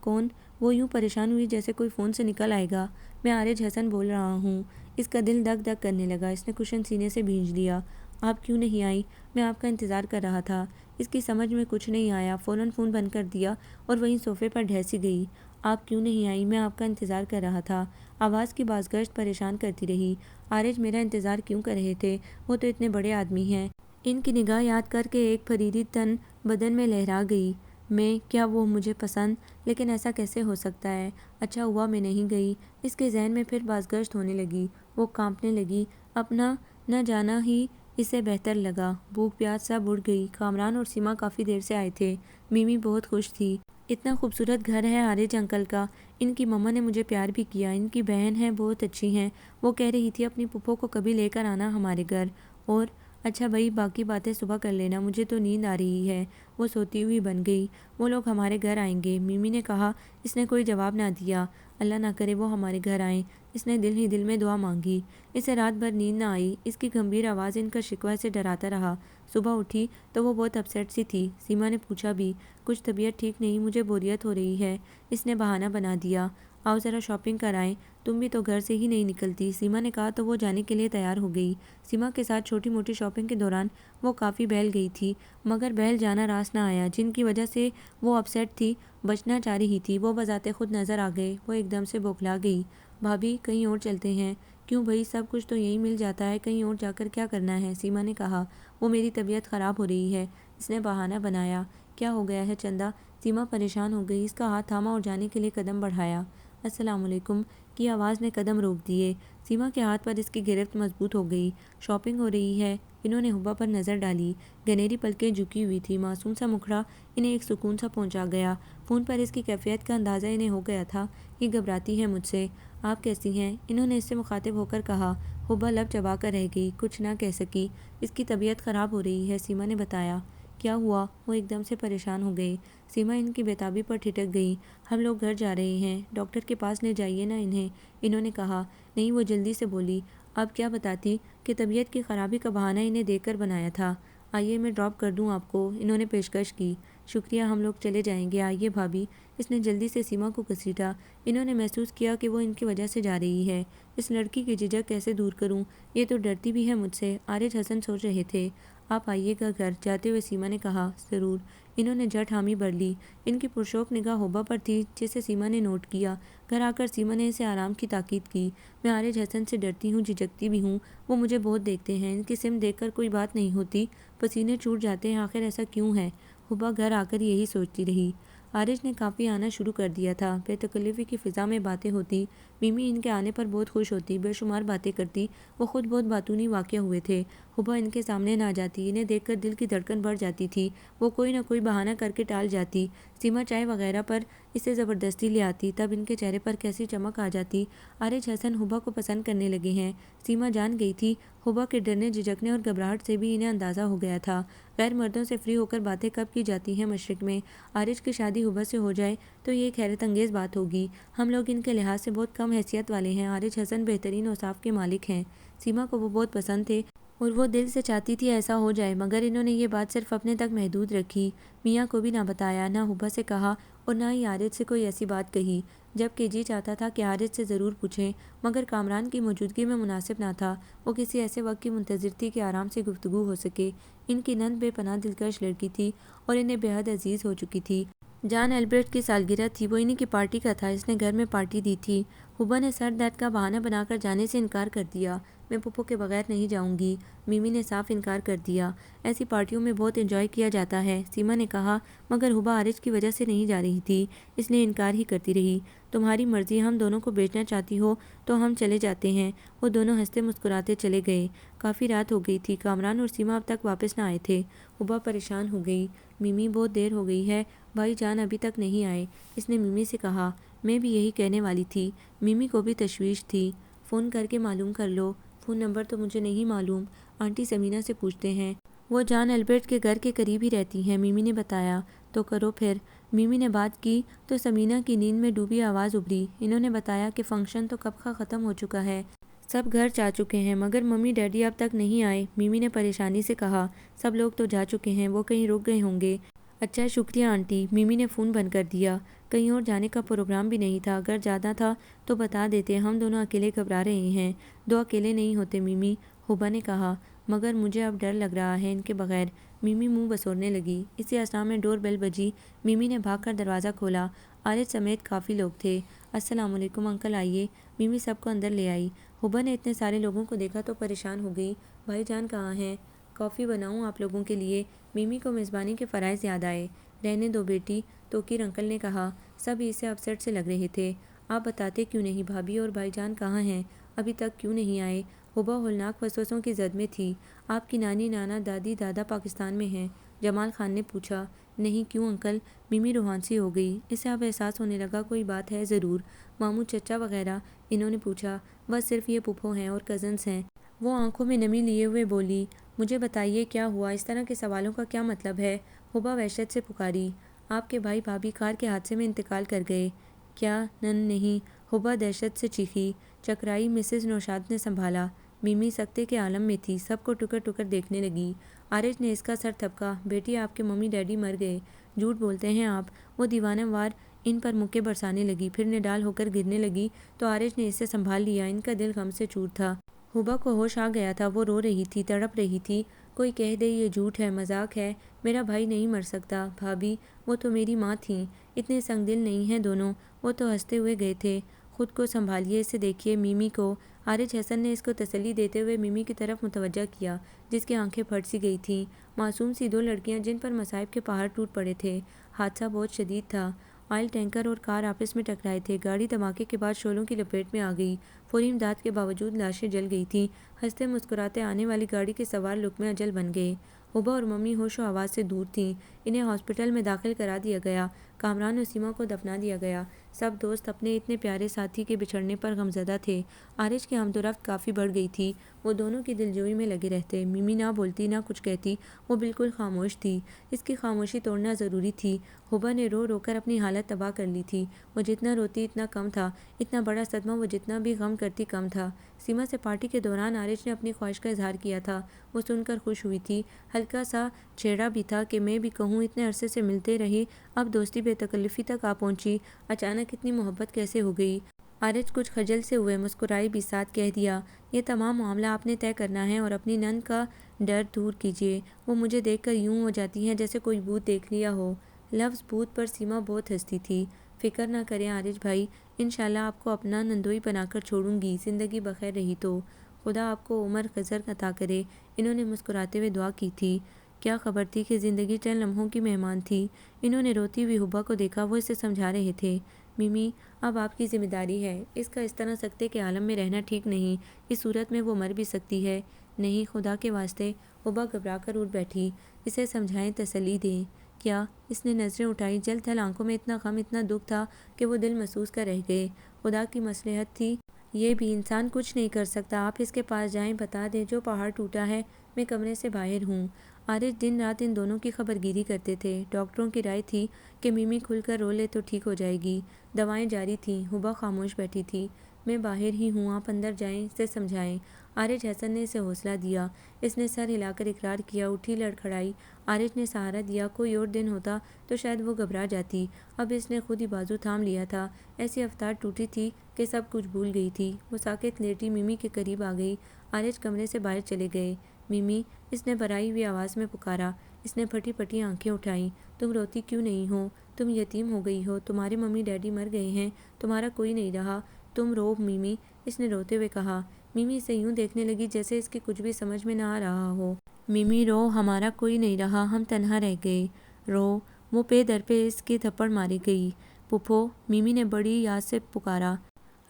[SPEAKER 1] کون؟ وہ یوں پریشان ہوئی جیسے کوئی فون سے نکل آئے گا۔ میں عارض حسن بول رہا ہوں۔ اس کا دل دھک دھک کرنے لگا۔ اس نے کشن سینے سے بھینج لیا۔ آپ کیوں نہیں آئی؟ میں آپ کا انتظار کر رہا تھا۔ اس کی سمجھ میں کچھ نہیں آیا، فوراً فون بند کر دیا اور وہیں صوفے پر ڈھیسی گئی۔ آپ کیوں نہیں آئی؟ میں آپ کا انتظار کر رہا تھا۔ آواز کی بازگشت پریشان کرتی رہی۔ عارض میرا انتظار کیوں کر رہے تھے؟ وہ تو اتنے بڑے آدمی ہیں۔ ان کی نگاہ یاد کر کے ایک پریری تن بدن میں لہرا گئی۔ میں کیا وہ مجھے پسند؟ لیکن ایسا کیسے ہو سکتا ہے؟ اچھا ہوا میں نہیں گئی۔ اس کے ذہن میں پھر بازگشت ہونے لگی۔ وہ کانپنے لگی۔ اپنا نہ جانا ہی اسے بہتر لگا۔ بھوک پیاس سب اڑ گئی۔ کامران اور سیما کافی دیر سے آئے تھے۔ میمی بہت خوش تھی۔ اتنا خوبصورت گھر ہے عارض انکل کا۔ ان کی مما نے مجھے پیار بھی کیا۔ ان کی بہن ہیں، بہت اچھی ہیں۔ وہ کہہ رہی تھی اپنی پھپھو کو کبھی لے کر آنا ہمارے گھر۔ اور اچھا بھائی، باقی باتیں صبح کر لینا، مجھے تو نیند آ رہی ہے۔ وہ سوتی ہوئی بن گئی۔ وہ لوگ ہمارے گھر آئیں گے، میمی نے کہا۔ اس نے کوئی جواب نہ دیا۔ اللہ نہ کرے وہ ہمارے گھر آئیں۔ اس نے دل ہی دل میں دعا مانگی۔ اسے رات بھر نیند نہ آئی۔ اس کی گمبھیر آواز ان کا شکوہ سے ڈراتا رہا۔ صبح اٹھی تو وہ بہت اپسیٹ سی تھی۔ سیما نے پوچھا بھی، کچھ طبیعت ٹھیک نہیں، مجھے بوریت ہو رہی ہے۔ اس نے بہانہ بنا دیا۔ آؤ ذرا شاپنگ کر آئیں، تم بھی تو گھر سے ہی نہیں نکلتی، سیما نے کہا تو وہ جانے کے لیے تیار ہو گئی۔ سیما کے ساتھ چھوٹی موٹی شاپنگ کے دوران وہ کافی بہل گئی تھی مگر بہل جانا راس نہ آیا۔ جن کی وجہ سے وہ اپسیٹ تھی، بچنا چاہ رہی تھی، وہ بذات خود نظر آ گئے۔ وہ ایک دم سے بوکھلا گئی۔ بھابھی کہیں اور چلتے ہیں؟ کیوں بھائی، سب کچھ تو یہیں مل جاتا ہے، کہیں اور جا کر کیا کرنا ہے؟ سیما نے کہا۔ وہ میری طبیعت خراب ہو رہی ہے، اس نے بہانہ بنایا۔ کیا ہو گیا ہے چندا؟ سیما پریشان ہو گئی۔ اس کا ہاتھ تھاما اور جانے کے لیے قدم بڑھایا۔ السلام علیکم کی آواز نے قدم روک دیے۔ سیما کے ہاتھ پر اس کی گرفت مضبوط ہو گئی۔ شاپنگ ہو رہی ہے؟ انہوں نے حبا پر نظر ڈالی۔ گنیری پلکیں جھکی ہوئی تھی، معصوم سا مکھڑا انہیں ایک سکون سا پہنچا گیا۔ فون پر اس کی کیفیت کا اندازہ انہیں ہو گیا تھا۔ یہ گھبراتی ہے مجھ سے۔ آپ کیسی ہیں؟ انہوں نے اس سے مخاطب ہو کر کہا۔ حبا لب چبا کر رہ گئی، کچھ نہ کہہ سکی۔ اس کی طبیعت خراب ہو رہی ہے، سیما نے بتایا۔ کیا ہوا؟ وہ ایک دم سے پریشان ہو گئے۔ سیما ان کی بےتابی پر ٹھٹک گئی۔ ہم لوگ گھر جا رہے ہیں، ڈاکٹر کے پاس لے جائیے نا انہیں، انہوں نے کہا۔ نہیں، وہ جلدی سے بولی۔ اب کیا بتاتی کہ طبیعت کی خرابی کا بہانہ انہیں دیکھ کر بنایا تھا۔ آئیے میں ڈراپ کر دوں آپ کو، انہوں نے پیشکش کی۔ شکریہ، ہم لوگ چلے جائیں گے، آئیے بھابھی، اس نے جلدی سے سیما کو گھسیٹا۔ انہوں نے محسوس کیا کہ وہ ان کی وجہ سے جا رہی ہے۔ اس لڑکی کی جھجک کیسے دور کروں؟ یہ تو ڈرتی بھی ہے مجھ سے، عارج حسن سوچ رہے تھے۔ آپ آئیے گا گھر؟ جاتے ہوئے سیما نے کہا۔ ضرور، انہوں نے جھٹ حامی بھر لی۔ ان کی پرشوق نگاہ حبا پر تھی جسے سیما نے نوٹ کیا۔ گھر آ کر سیما نے اسے آرام کی تاکید کی۔ میں عارج حسن سے ڈرتی ہوں، جھجکتی بھی ہوں، وہ مجھے بہت دیکھتے ہیں، ان کی سمت دیکھ کر کوئی بات نہیں ہوتی، پسینے چھوٹ جاتے ہیں، آخر ایسا کیوں ہے؟ حبا گھر آ کر یہی سوچتی رہی۔ عارج نے کافی آنا شروع کر دیا تھا، بے تکلفی کی فضا میں باتیں ہوتی، میمی ان کے آنے پر بہت خوش ہوتی، بے شمار باتیں کرتی، وہ خود بہت باتونی واقع ہوئے تھے۔ حبا ان کے سامنے نہ جاتی، انہیں دیکھ کر دل کی دھڑکن بڑھ جاتی تھی، وہ کوئی نہ کوئی بہانہ کر کے ٹال جاتی۔ سیما چائے وغیرہ پر اسے زبردستی لے آتی، تب ان کے چہرے پر کیسی چمک آ جاتی۔ عارج حسن حبا کو پسند کرنے لگے ہیں۔ سیما جان گئی تھی حبا کے ڈرنے، جھجکنے اور گھبراہٹ سے بھی انہیں اندازہ ہو گیا تھا۔ غیر مردوں سے فری ہو کر باتیں کب کی جاتی ہیں مشرق میں؟ عارج کی شادی حبا سے ہو جائے تو یہ ایک حیرت انگیز بات ہوگی۔ ہم لوگ ان کے لحاظ سے بہت کم حیثیت والے ہیں۔ عارج حسن بہترین اوصاف کے مالک ہیں، سیما کو وہ بہت پسند تھے اور وہ دل سے چاہتی تھی ایسا ہو جائے، مگر انہوں نے یہ بات صرف اپنے تک محدود رکھی، میاں کو بھی نہ بتایا، نہ حبا سے کہا اور نہ ہی عارج سے کوئی ایسی بات کہی، جبکہ جی چاہتا تھا کہ عارج سے ضرور پوچھیں، مگر کامران کی موجودگی میں مناسب نہ تھا۔ وہ کسی ایسے وقت کی منتظر تھی کہ آرام سے گفتگو ہو سکے۔ ان کی نند بے پناہ دلکش لڑکی تھی اور انہیں بے حد عزیز ہو چکی تھی۔ جان البرٹ کی سالگرہ تھی، وہ انہی کی پارٹی کا تھا، اس نے گھر میں پارٹی دی تھی۔ حبا نے سر درد کا بہانہ بنا کر جانے سے انکار کر دیا۔ میں پھپھو کے بغیر نہیں جاؤں گی، میمی نے صاف انکار کر دیا۔ ایسی پارٹیوں میں بہت انجوائے کیا جاتا ہے، سیما نے کہا، مگر حبا عارج کی وجہ سے نہیں جا رہی تھی، اس لیے انکار ہی کرتی رہی۔ تمہاری مرضی، ہم دونوں کو بھیجنا چاہتی ہو تو ہم چلے جاتے ہیں۔ وہ دونوں ہنستے مسکراتے چلے گئے۔ کافی رات ہو گئی تھی، کامران اور سیما اب تک واپس نہ آئے تھے۔ حبا پریشان ہو گئی۔ میمی، بہت دیر ہو گئی ہے، بھائی جان ابھی تک نہیں آئے، اس نے میمی سے کہا۔ میں بھی یہی کہنے والی تھی، میمی کو بھی تشویش تھی۔ فون کر کے معلوم کر لو۔ فون نمبر تو مجھے نہیں معلوم، آنٹی سمینا سے پوچھتے ہیں، وہ جان البرٹ کے گھر کے قریب ہی رہتی ہیں، میمی نے بتایا۔ تو کرو پھر۔ میمی نے بات کی تو سمینا کی نیند میں ڈوبی آواز ابھری۔ انہوں نے بتایا کہ فنکشن تو کب کا ختم ہو چکا ہے، سب گھر جا چکے ہیں، مگر ممی ڈیڈی اب تک نہیں آئے، میمی نے پریشانی سے کہا۔ سب لوگ تو جا چکے ہیں، وہ کہیں رک گئے ہوں گے۔ اچھا، شکریہ آنٹی، میمی نے فون بند کر دیا۔ کہیں اور جانے کا پروگرام بھی نہیں تھا، اگر جانا تھا تو بتا دیتے، ہم دونوں اکیلے گھبرا رہے ہیں۔ دو اکیلے نہیں ہوتے میمی، حبا نے کہا، مگر مجھے اب ڈر لگ رہا ہے ان کے بغیر، میمی منہ بسورنے لگی۔ اسی اثنا میں ڈور بیل بجی، میمی نے بھاگ کر دروازہ کھولا، عارج سمیت کافی لوگ تھے۔ السلام علیکم انکل، آئیے، میمی سب کو اندر لے آئی۔ حبا نے اتنے سارے لوگوں کو دیکھا تو پریشان ہو گئی۔ بھائی جان کہاں ہیں؟ کافی بناؤں آپ لوگوں کے لیے؟ میمی کو میزبانی کے فرائض یاد آئے۔ رہنے دو بیٹی، توقیر انکل نے کہا۔ سب اسے اپسیٹ سے لگ رہے تھے۔ آپ بتاتے کیوں نہیں بھابھی، اور بھائی جان کہاں ہیں؟ ابھی تک کیوں نہیں آئے؟ حبا ہولناک وسوسوں کی زد میں تھی۔ آپ کی نانی، نانا، دادی، دادا پاکستان میں ہیں؟ جمال خان نے پوچھا۔ نہیں، کیوں انکل؟ میمی روحان سی ہو گئی۔ اسے اب احساس ہونے لگا کوئی بات ہے ضرور۔ ماموں، چچا وغیرہ؟ انہوں نے پوچھا۔ بس صرف یہ پھپھو ہیں اور کزنس ہیں۔ وہ آنکھوں میں نمی لیے ہوئے بولی۔ مجھے بتائیے کیا ہوا، اس طرح کے سوالوں کا کیا مطلب ہے؟ حبا وحشت سے پکاری۔ آپ کے بھائی بھابھی کار کے حادثے میں انتقال کر گئے۔ کیا؟ نہیں، حبا دہشت سے چیخی۔ چکرائی مسز نوشاد نے سنبھالا۔ میمی سکتے کے عالم میں تھی، سب کو ٹکر ٹکر دیکھنے لگی۔ عارج نے اس کا سر تھپکا۔ بیٹی، آپ کے ممی ڈیڈی مر گئے، جھوٹ بولتے ہیں آپ۔ وہ دیوانہ وار ان پر مکے برسانے لگی، پھر نڈال ہو کر گرنے لگی تو عارج نے اسے سنبھال لیا، ان کا دل غم سے چور تھا۔ حبا کو ہوش آ گیا تھا، وہ رو رہی تھی، تڑپ رہی تھی۔ کوئی کہہ دے یہ جھوٹ ہے، مذاق ہے، میرا بھائی نہیں مر سکتا۔ بھابھی، وہ تو میری ماں تھیں، اتنے سنگ دل نہیں ہیں دونوں، وہ تو ہنستے ہوئے گئے تھے۔ خود کو سنبھالیے، اسے دیکھیے، میمی کو۔ عارج حسن نے اس کو تسلی دیتے ہوئے میمی کی طرف متوجہ کیا، جس کی آنکھیں پھٹ سی گئی تھیں۔ معصوم سی دو لڑکیاں جن پر مصائب کے پہاڑ ٹوٹ پڑے تھے۔ حادثہ بہت شدید تھا، آئل ٹینکر اور کار آپس میں ٹکرائے تھے، گاڑی دھماکے کے بعد شعلوں کی لپیٹ میں آ گئی۔ فوری امداد کے باوجود لاشیں جل گئی تھیں۔ ہنستے مسکراتے آنے والی گاڑی کے سوار لقمے اجل بن گئے۔ حبا اور ممی ہوش و حواس سے دور تھیں۔ انہیں ہاسپٹل میں داخل کرا دیا گیا۔ کامران اور سیما کو دفنا دیا گیا۔ سب دوست اپنے اتنے پیارے ساتھی کے بچھڑنے پر غمزدہ تھے۔ عارج کی حمد و رفت کافی بڑھ گئی تھی۔ وہ دونوں کی دلجوئی میں لگے رہتے۔ ممی نہ بولتی نہ کچھ کہتی، وہ بالکل خاموش تھی۔ اس کی خاموشی توڑنا ضروری تھی۔ حبا نے رو رو کر اپنی حالت تباہ کر لی تھی۔ وہ جتنا روتی اتنا کم تھا، اتنا بڑا صدمہ وہ جتنا بھی غم کرتی کم تھا۔ سیما سے پارٹی کے دوران عارج نے اپنی خواہش کا اظہار کیا تھا۔ وہ سن کر خوش ہوئی تھی۔ ہلکا سا چھیڑا بھی تھا کہ میں بھی کہوں اتنے عرصے سے ملتے رہے، اب دوستی بے تکلفی تک آ پہنچی، اچانک اتنی محبت کیسے ہو گئی؟ عارج کچھ خجل سے ہوئے، مسکرائی بھی، ساتھ کہہ دیا، یہ تمام معاملہ آپ نے طے کرنا ہے اور اپنی نند کا ڈر دور کیجیے۔ وہ مجھے دیکھ کر یوں ہو جاتی ہیں جیسے کوئی بھوت دیکھ لیا ہو۔ لفظ بھوت پر سیما بہت ہنستی تھی۔ فکر نہ کریں عارج بھائی، انشاءاللہ آپ کو اپنا نندوئی بنا کر چھوڑوں گی، زندگی بخیر رہی تو۔ خدا آپ کو عمر خضر عطا کرے۔ انہوں نے مسکراتے ہوئے دعا کی تھی۔ کیا خبر تھی کہ زندگی چند لمحوں کی مہمان تھی۔ انہوں نے روتی ہوئی حبا کو دیکھا، وہ اسے سمجھا رہے تھے۔ ممی، اب آپ کی ذمہ داری ہے، اس کا اس طرح سکتے کے عالم میں رہنا ٹھیک نہیں، اس صورت میں وہ مر بھی سکتی ہے۔ نہیں، خدا کے واسطے۔ حبا گھبرا کر اٹھ بیٹھی۔ اسے سمجھائیں، تسلی دیں۔ کیا؟ اس نے نظریں اٹھائی۔ جل تھل آنکھوں میں اتنا غم، اتنا دکھ تھا کہ وہ دل محسوس کر رہ گئے۔ خدا کی مصلحت تھی یہ بھی، انسان کچھ نہیں کر سکتا۔ آپ اس کے پاس جائیں، بتا دیں جو پہاڑ ٹوٹا ہے، میں کمرے سے باہر ہوں۔ عارج دن رات ان دونوں کی خبرگیری کرتے تھے۔ ڈاکٹروں کی رائے تھی کہ ممی کھل کر رو لے تو ٹھیک ہو جائے گی۔ دوائیں جاری تھیں۔ حبا خاموش بیٹھی تھی۔ میں باہر ہی ہوں، آپ اندر جائیں، اسے سمجھائیں۔ عارج حسن نے اسے حوصلہ دیا۔ اس نے سر ہلا کر اقرار کیا، اٹھی، لڑکھڑائی۔ عارج نے سہارا دیا۔ کوئی اور دن ہوتا تو شاید وہ گھبرا جاتی، اب اس نے خود ہی بازو تھام لیا تھا۔ ایسی رفتار ٹوٹی تھی کہ سب کچھ بھول گئی تھی۔ وہ ساکت لیٹی ممی کے قریب آ گئی۔ عارج کمرے سے باہر چلے گئے۔ ممی، اس نے بھرائی ہوئی آواز میں پکارا۔ اس نے پھٹی پھٹی آنکھیں اٹھائیں۔ تم روتی کیوں نہیں ہو؟ تم یتیم ہو گئی ہو، تمہارے ممی ڈیڈی مر گئے ہیں، تمہارا کوئی نہیں رہا، تم رو ممی، اس نے روتے ہوئے کہا۔ ممی اسے یوں دیکھنے لگی جیسے اس کی کچھ بھی سمجھ میں نہ آ رہا ہو۔ ممی رو، ہمارا کوئی نہیں رہا، ہم تنہا رہ گئے، رو۔ وہ پے در پہ اس کی تھپڑ ماری گئی۔ پھپھو، ممی نے بڑی یاد سے پکارا۔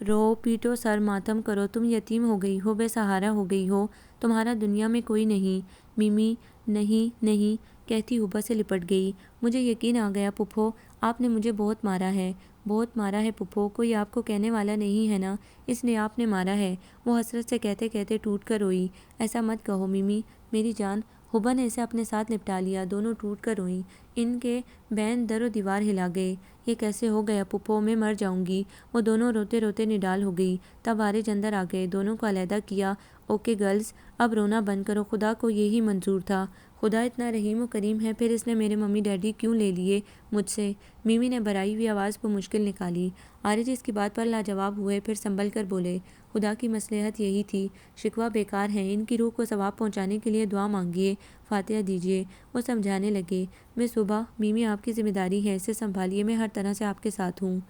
[SPEAKER 1] رو، پیٹو سر، ماتم کرو، تم یتیم ہو گئی ہو، بے سہارا ہو گئی ہو، تمہارا دنیا میں کوئی نہیں۔ ممی، نہیں نہیں، کہتی حبا سے لپٹ گئی۔ مجھے یقین آ گیا پھپھو، آپ نے مجھے بہت مارا ہے، بہت مارا ہے پھپھو، کوئی آپ کو کہنے والا نہیں ہے نا، اس لیے آپ نے مارا ہے۔ وہ حسرت سے کہتے کہتے ٹوٹ کر روئی۔ ایسا مت کہو ممی، میری جان۔ حبا نے اسے اپنے ساتھ لپٹا لیا۔ دونوں ٹوٹ کر روئیں۔ ان کے بین در و دیوار ہلا گئے۔ یہ کیسے ہو گیا پھپھو، میں مر جاؤں گی۔ وہ دونوں روتے روتے نڈال ہو گئی۔ تب عارج اندر آ گئے، دونوں کو علیحدہ کیا۔ اوکے گرلز، اب رونا بند کرو، خدا کو یہی منظور تھا، خدا اتنا رحیم و کریم ہے، پھر اس نے میرے ممی ڈیڈی کیوں لے لیے مجھ سے؟ ممی نے بھرائی ہوئی آواز پر مشکل نکالی۔ عارج اس کی بات پر لاجواب ہوئے، پھر سنبھل کر بولے، خدا کی مصلحت یہی تھی، شکوہ بیکار ہے، ان کی روح کو ثواب پہنچانے کے لیے دعا مانگیے، فاتحہ دیجیے۔ وہ سمجھانے لگے۔ میں صبح، ممی آپ کی ذمہ داری ہے، اسے سنبھالیے، میں ہر طرح سے آپ کے ساتھ ہوں۔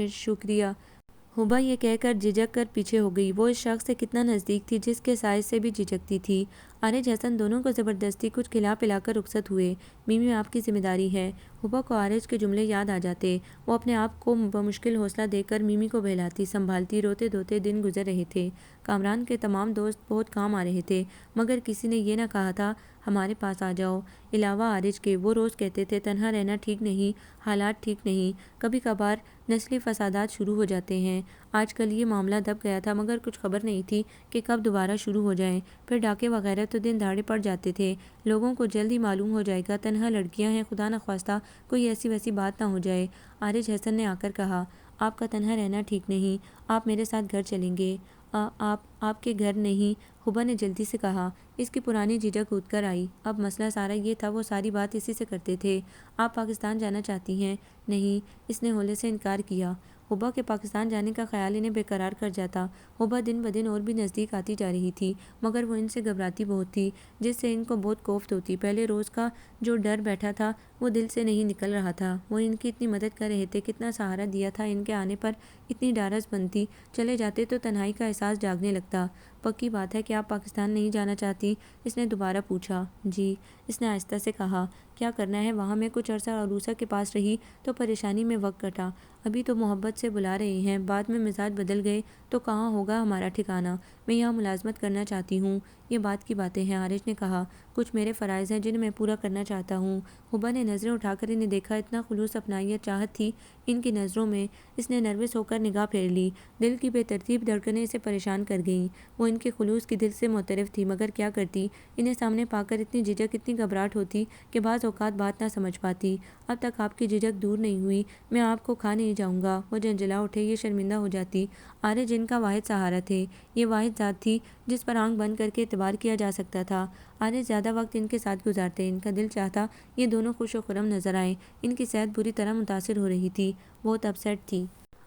[SPEAKER 1] شکریہ۔ حبا یہ کہہ کر جھجک کر پیچھے ہو گئی۔ وہ اس شخص سے کتنا نزدیک تھی جس کے سائے سے بھی جھجکتی تھی۔ عارج حسن دونوں کو زبردستی کچھ کھلا پلا کر رخصت ہوئے۔ ممی آپ کی ذمہ داری ہے۔ حبا کو عارج کے جملے یاد آ جاتے۔ وہ اپنے آپ کو بمشکل حوصلہ دے کر ممی کو بہلاتی، سنبھالتی، روتے دھوتے دن گزر رہے تھے۔ کامران کے تمام دوست بہت کام آ رہے تھے، مگر کسی نے یہ نہ کہا تھا ہمارے پاس آ جاؤ، علاوہ عارج کے۔ وہ روز کہتے تھے تنہا رہنا ٹھیک نہیں، حالات ٹھیک نہیں، کبھی کبھار نسلی فسادات شروع ہو جاتے ہیں۔ آج کل یہ معاملہ دب گیا تھا، مگر کچھ خبر نہیں تھی کہ کب دوبارہ شروع ہو جائیں۔ پھر ڈاکے وغیرہ تو دن دہاڑے پڑ جاتے تھے۔ لوگوں کو جلد ہی معلوم ہو جائے گا تنہا لڑکیاں ہیں، خدا نخواستہ کوئی ایسی ویسی بات نہ ہو جائے۔ عارج حسن نے آ کر کہا، آپ کا تنہا رہنا ٹھیک نہیں، آپ میرے ساتھ گھر چلیں گے۔ آپ کے گھر نہیں، حبا نے جلدی سے کہا۔ اس کی پرانی جھجک اٹھ کر آئی۔ اب مسئلہ سارا یہ تھا، وہ ساری بات اسی سے کرتے تھے۔ آپ پاکستان جانا چاہتی ہیں؟ نہیں، اس نے ہولے سے انکار کیا۔ حبا کے پاکستان جانے کا خیال انہیں بے قرار کر جاتا۔ حبا دن بدن اور بھی نزدیک آتی جا رہی تھی، مگر وہ ان سے گھبراتی بہت تھی، جس سے ان کو بہت کوفت ہوتی۔ پہلے روز کا جو ڈر بیٹھا تھا وہ دل سے نہیں نکل رہا تھا۔ وہ ان کی اتنی مدد کر رہے تھے، کتنا سہارا دیا تھا، ان کے آنے پر اتنی ڈھارس بنتی، چلے جاتے تو تنہائی کا احساس جاگنے لگتا۔ پکی بات ہے کہ آپ پاکستان نہیں جانا چاہتی؟ اس نے دوبارہ پوچھا۔ جی، اس نے آہستہ سے کہا۔ کیا کرنا ہے وہاں؟ میں کچھ عرصہ عروسہ کے پاس رہی تو پریشانی میں وقت کٹا، ابھی تو محبت سے بلا رہے ہیں، بعد میں مزاج بدل گئے تو کہاں ہوگا ہمارا ٹھکانہ۔ میں یہاں ملازمت کرنا چاہتی ہوں۔ یہ بات کی باتیں ہیں، عارج نے کہا۔ کچھ میرے فرائض ہیں جنہیں میں پورا کرنا چاہتا ہوں۔ حبا نے نظریں اٹھا کر انہیں دیکھا، اتنا خلوص اپنائیت چاہت تھی ان کی نظروں میں۔ اس نے نروس ہو کر نگاہ پھیر لی، دل کی بے ترتیب دھڑکنیں اسے پریشان کر گئیں۔ وہ ان کے خلوص کی دل سے معترف تھی، مگر کیا کرتی؟ انہیں سامنے پا کر اتنی جھجک، اتنی گھبراہٹ ہوتی کہ بعض اوقات بات نہ سمجھ پاتی۔ اب تک آپ کی جھجک دور نہیں ہوئی، میں آپ کو کھا نہیں جاؤں گا۔ وہ جھنجھلا اٹھے، یہ شرمندہ ہو جاتی۔ عارج ان کا واحد سہارا تھے، یہ واحد ذات تھی جس پر آنکھ بند کر کے اعتبار کیا جا سکتا تھا۔ عارج زیادہ وقت ان کے ساتھ گزارتے، ان کا دل چاہتا یہ دونوں خوش و خرم نظر آئیں۔ ان کی صحت بری طرح متاثر ہو رہی تھی، بہت اپسیٹ تھی۔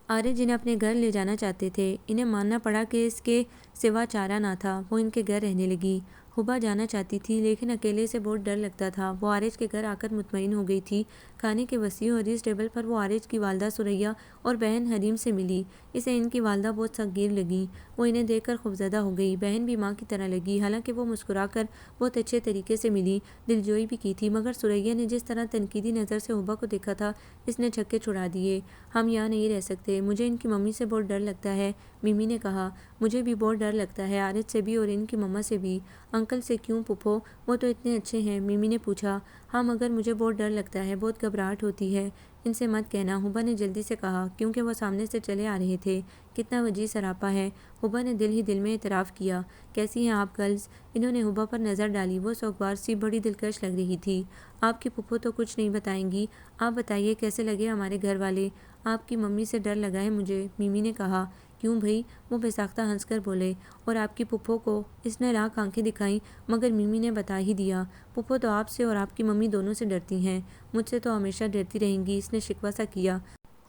[SPEAKER 1] عارج انہیں اپنے گھر لے جانا چاہتے تھے، انہیں ماننا پڑا کہ اس کے سوا چارہ نہ تھا۔ وہ ان کے گھر رہنے لگی۔ حبا جانا چاہتی تھی لیکن اکیلے سے بہت ڈر لگتا تھا۔ وہ عارج کے گھر آ کر مطمئن ہو گئی تھی۔ کھانے کے وسیع و عریض ٹیبل پر وہ عارج کی والدہ ثریا اور بہن حریم سے ملی۔ اسے ان کی والدہ بہت سخت گیر لگیں۔ وہ انہیں دیکھ کر خوفزدہ ہو گئی، بہن بھی ماں کی طرح لگی، حالانکہ وہ مسکرا کر بہت اچھے طریقے سے ملی، دلجوئی بھی کی تھی، مگر ثریا نے جس طرح تنقیدی نظر سے حبا کو دیکھا تھا، اس نے چھکے چھڑا دیے۔ ہم یہاں نہیں رہ سکتے، مجھے ان کی ممی سے بہت ڈر لگتا ہے، میمی نے کہا۔ مجھے بھی بہت ڈر لگتا ہے، عارج سے بھی اور ان کی مما سے بھی۔ انکل سے کیوں پھپھو؟ وہ تو اتنے اچھے ہیں، میمی نے پوچھا۔ ہاں مگر مجھے بہت ڈر لگتا ہے، بہت گھبراہٹ ہوتی ہے۔ ان سے مت کہنا، حبا نے جلدی سے کہا، کیونکہ وہ سامنے سے چلے آ رہے تھے۔ کتنا وجیح سراپا ہے، حبا نے دل ہی دل میں اعتراف کیا۔ کیسی ہیں آپ گرلز؟ انہوں نے حبا پر نظر ڈالی، وہ سوگوار سی بڑی دلکش لگ رہی تھی۔ آپ کی پھپھو تو کچھ نہیں بتائیں گی، آپ بتائیے کیسے لگے ہمارے گھر والے؟ آپ کی ممی سے ڈر لگا ہے مجھے، میمی نے کہا۔ کیوں بھئی؟ وہ بے ساختہ ہنس کر بولے۔ اور آپ کی پھپھو کو؟ اس نے لاکھ آنکھیں دکھائیں، مگر میمی نے بتا ہی دیا۔ پھپھو تو آپ سے اور آپ کی ممی دونوں سے ڈرتی ہیں، مجھ سے تو ہمیشہ ڈرتی رہیں گی، اس نے شکوہ سا کیا۔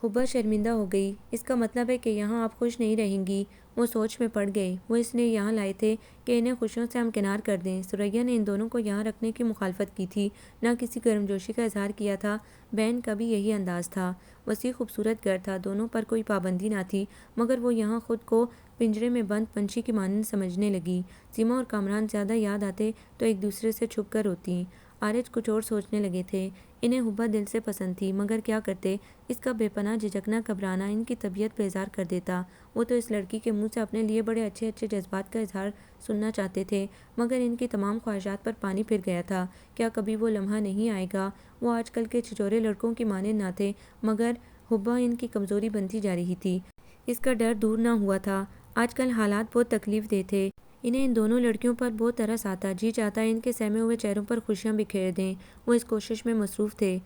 [SPEAKER 1] حبا شرمندہ ہو گئی۔ اس کا مطلب ہے کہ یہاں آپ خوش نہیں رہیں گی؟ وہ سوچ میں پڑ گئے۔ وہ اس لیے یہاں لائے تھے کہ انہیں خوشیوں سے ہمکنار کر دیں۔ ثریا نے ان دونوں کو یہاں رکھنے کی مخالفت کی تھی، نہ کسی گرمجوشی کا اظہار کیا تھا۔ بہن کا بھی یہی انداز تھا۔ وسیع خوبصورت گھر تھا، دونوں پر کوئی پابندی نہ تھی، مگر وہ یہاں خود کو پنجرے میں بند پنچھی کی مانند سمجھنے لگی۔ سیما اور کامران زیادہ یاد آتے تو ایک دوسرے سے چھپ کر روتیں۔ عارج کچھ اور سوچنے لگے تھے۔ انہیں حبا دل سے پسند تھی، مگر کیا کرتے؟ اس کا بے پناہ جھجکنا، گھبرانا ان کی طبیعت بیزار کر دیتا۔ وہ تو اس لڑکی کے منہ سے اپنے لیے بڑے اچھے اچھے جذبات کا اظہار سننا چاہتے تھے، مگر ان کی تمام خواہشات پر پانی پھر گیا تھا۔ کیا کبھی وہ لمحہ نہیں آئے گا؟ وہ آج کل کے چھچورے لڑکوں کی مانند نہ تھے، مگر حبا ان کی کمزوری بنتی جا رہی تھی۔ اس کا ڈر دور نہ ہوا تھا۔ آج کل حالات بہت تکلیف دہ تھے۔ انہیں ان دونوں لڑکیوں پر بہت ترس آتا، جی چاہتا ان کے سہمے ہوئے چہروں پر خوشیاں بکھیر دیں۔ وہ اس کوشش میں مصروف تھے۔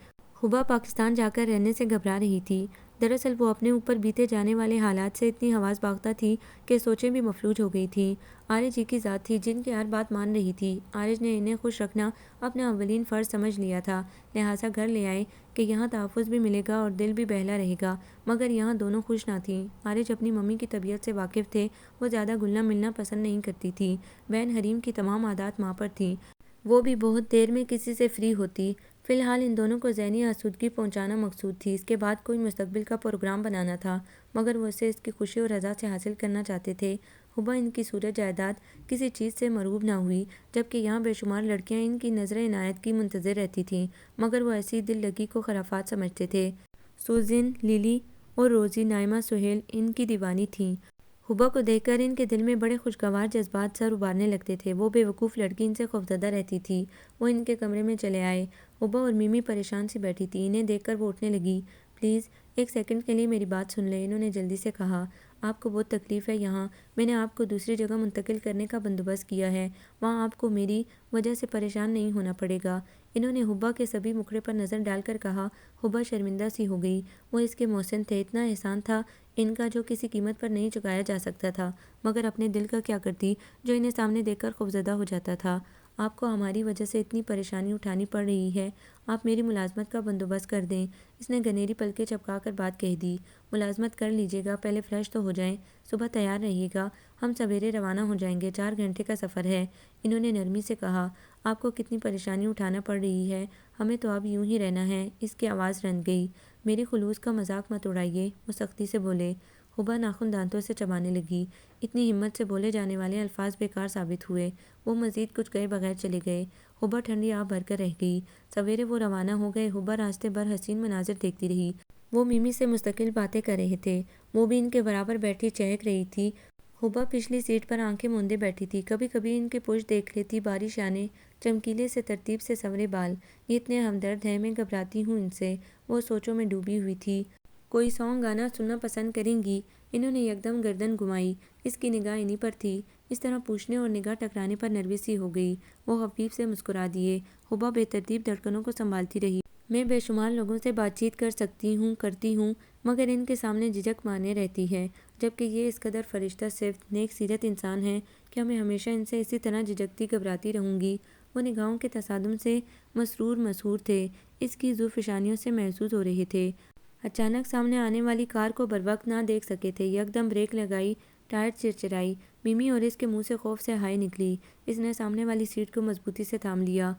[SPEAKER 1] حبا پاکستان جا کر رہنے سے گھبرا رہی تھی۔ دراصل وہ اپنے اوپر بیتے جانے والے حالات سے اتنی حواس باختہ تھی کہ سوچیں بھی مفلوج ہو گئی تھیں۔ عارج ہی کی ذات تھی جن کی ہر بات مان رہی تھی۔ عارج نے انہیں خوش رکھنا اپنا اولین فرض سمجھ لیا تھا، لہٰذا گھر لے آئے کہ یہاں تحفظ بھی ملے گا اور دل بھی بہلا رہے گا، مگر یہاں دونوں خوش نہ تھیں۔ عارج اپنی ممی کی طبیعت سے واقف تھے، وہ زیادہ گھلنا ملنا پسند نہیں کرتی تھی۔ بہن حریم کی تمام عادات ماں پر تھیں، وہ بھی بہت دیر میں کسی سے فری ہوتی۔ فی الحال ان دونوں کو ذہنی آسودگی پہنچانا مقصود تھی، اس کے بعد کوئی مستقبل کا پروگرام بنانا تھا، مگر وہ اسے اس کی خوشی اور رضا سے حاصل کرنا چاہتے تھے۔ حبا ان کی صورت جائیداد کسی چیز سے مرعوب نہ ہوئی، جبکہ یہاں بے شمار لڑکیاں ان کی نظر عنایت کی منتظر رہتی تھیں، مگر وہ ایسی دل لگی کو خرافات سمجھتے تھے۔ سوزن، لیلی اور روزی، نائمہ، سہیل ان کی دیوانی تھیں۔ حبا کو دیکھ کر ان کے دل میں بڑے خوشگوار جذبات سر ابھارنے لگتے تھے۔ وہ بے وقوف لڑکی ان سے خوفزدہ رہتی تھی۔ وہ ان کے کمرے میں چلے آئے۔ حبا اور میمی پریشان سی بیٹھی تھی، انہیں دیکھ کر وہ اٹھنے لگی۔ پلیز ایک سیکنڈ کے لیے میری بات سن لیں، انہوں نے جلدی سے کہا۔ آپ کو بہت تکلیف ہے یہاں، میں نے آپ کو دوسری جگہ منتقل کرنے کا بندوبست کیا ہے، وہاں آپ کو میری وجہ سے پریشان نہیں ہونا پڑے گا، انہوں نے حبا کے سبھی مکھڑے پر نظر ڈال کر کہا۔ حبا شرمندہ سی ہو گئی، وہ اس کے محسن تھے، اتنا احسان تھا ان کا جو کسی قیمت پر نہیں چکایا جا سکتا تھا، مگر اپنے دل کا کیا کرتی جو انہیں سامنے دیکھ کر خوفزدہ ہو جاتا تھا۔ آپ کو ہماری وجہ سے اتنی پریشانی اٹھانی پڑ رہی ہے، آپ میری ملازمت کا بندوبست کر دیں، اس نے گنیری پلکیں چپکا کر بات کہہ دی۔ ملازمت کر لیجیے گا، پہلے فریش تو ہو جائیں، صبح تیار رہیے گا، ہم سویرے روانہ ہو جائیں گے، 4 گھنٹے کا سفر ہے، انہوں نے نرمی سے کہا۔ آپ کو کتنی پریشانی اٹھانا پڑ رہی ہے، ہمیں تو اب یوں ہی رہنا ہے، اس کی آواز رند گئی۔ میری خلوص کا مذاق مت اڑائیے، وہ سختی سے بولے۔ حبا ناخن دانتوں سے چبانے لگی۔ اتنی ہمت سے بولے جانے والے الفاظ بیکار ثابت ہوئے۔ وہ مزید کچھ کہے بغیر چلے گئے۔ حبا ٹھنڈی آب بھر کر رہ گئی۔ سویرے وہ روانہ ہو گئے۔ حبا راستے بھر حسین مناظر دیکھتی رہی۔ وہ میمی سے مستقل باتیں کر رہے تھے۔ وہ بھی ان کے برابر بیٹھی چہک رہی تھی۔ حبا پچھلی سیٹ پر آنکھیں موندے بیٹھی تھی۔ کبھی کبھی ان کے پشت دیکھ لیتی، بارش آنے، چمکیلے سے ترتیب سے سنورے بال۔ یہ اتنے ہمدرد ہیں، میں گھبراتی ہوں ان سے۔ وہ سوچوں میں ڈوبی ہوئی تھی۔ کوئی سانگ گانا سننا پسند کریں گی؟ انہوں نے یکدم گردن گھمائی۔ اس کی نگاہ انہی پر تھی۔ اس طرح پوچھنے اور نگاہ ٹکرانے پر نروس سی ہو گئی۔ وہ خفیف سے مسکرا دیے۔ حبا بے ترتیب دھڑکنوں کو سنبھالتی رہی۔ میں بے شمار لوگوں سے بات چیت کر سکتی ہوں، کرتی ہوں، مگر ان کے سامنے جھجک مارنے رہتی ہے، جبکہ یہ اس قدر فرشتہ صفت، نیک سیرت انسان ہیں کہ میں ہمیشہ ان سے اسی طرح جھجکتی گھبراتی رہوں گی۔ وہ نگاہوں کے تصادم سے مسرور مسحور تھے، اس کی زوفشانیوں سے محظوظ ہو رہے تھے۔ اچانک سامنے آنے والی کار کو بروقت نہ دیکھ سکے تھے۔ یکدم بریک لگائی، ٹائر چرچرائی۔ میمی اور اس کے منہ سے خوف سے ہائے نکلی۔ اس نے سامنے والی سیٹ کو مضبوطی سے تھام لیا۔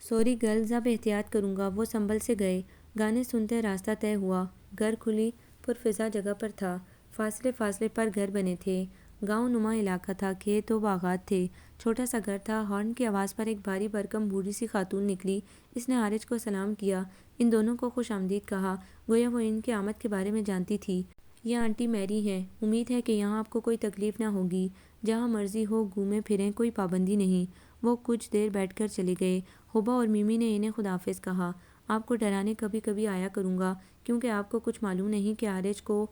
[SPEAKER 1] سوری گرلز، اب احتیاط کروں گا۔ وہ سنبھل سے گئے۔ گانے سنتے راستہ طے ہوا۔ گھر کھلی پرفضا جگہ پر تھا۔ فاصلے فاصلے پر گھر بنے تھے۔ گاؤں نما علاقہ تھا، کھیت و باغات تھے۔ چھوٹا سا گھر تھا۔ ہارن کی آواز پر ایک بھاری بھرکم بوڑھی سی خاتون نکلی۔ اس نے عارج کو سلام کیا، ان دونوں کو خوش آمدید کہا، گویا وہ ان کی آمد کے بارے میں جانتی تھی۔ یہ آنٹی میری ہیں، امید ہے کہ یہاں آپ کو کوئی تکلیف نہ ہوگی۔ جہاں مرضی ہو گھومیں پھریں، کوئی پابندی نہیں۔ وہ کچھ دیر بیٹھ کر چلے گئے۔ حبا اور میمی نے انہیں خداحافظ کہا۔ آپ کو ڈرانے کبھی کبھی آیا کروں گا، کیونکہ آپ کو کچھ معلوم نہیں کہ عارج کو،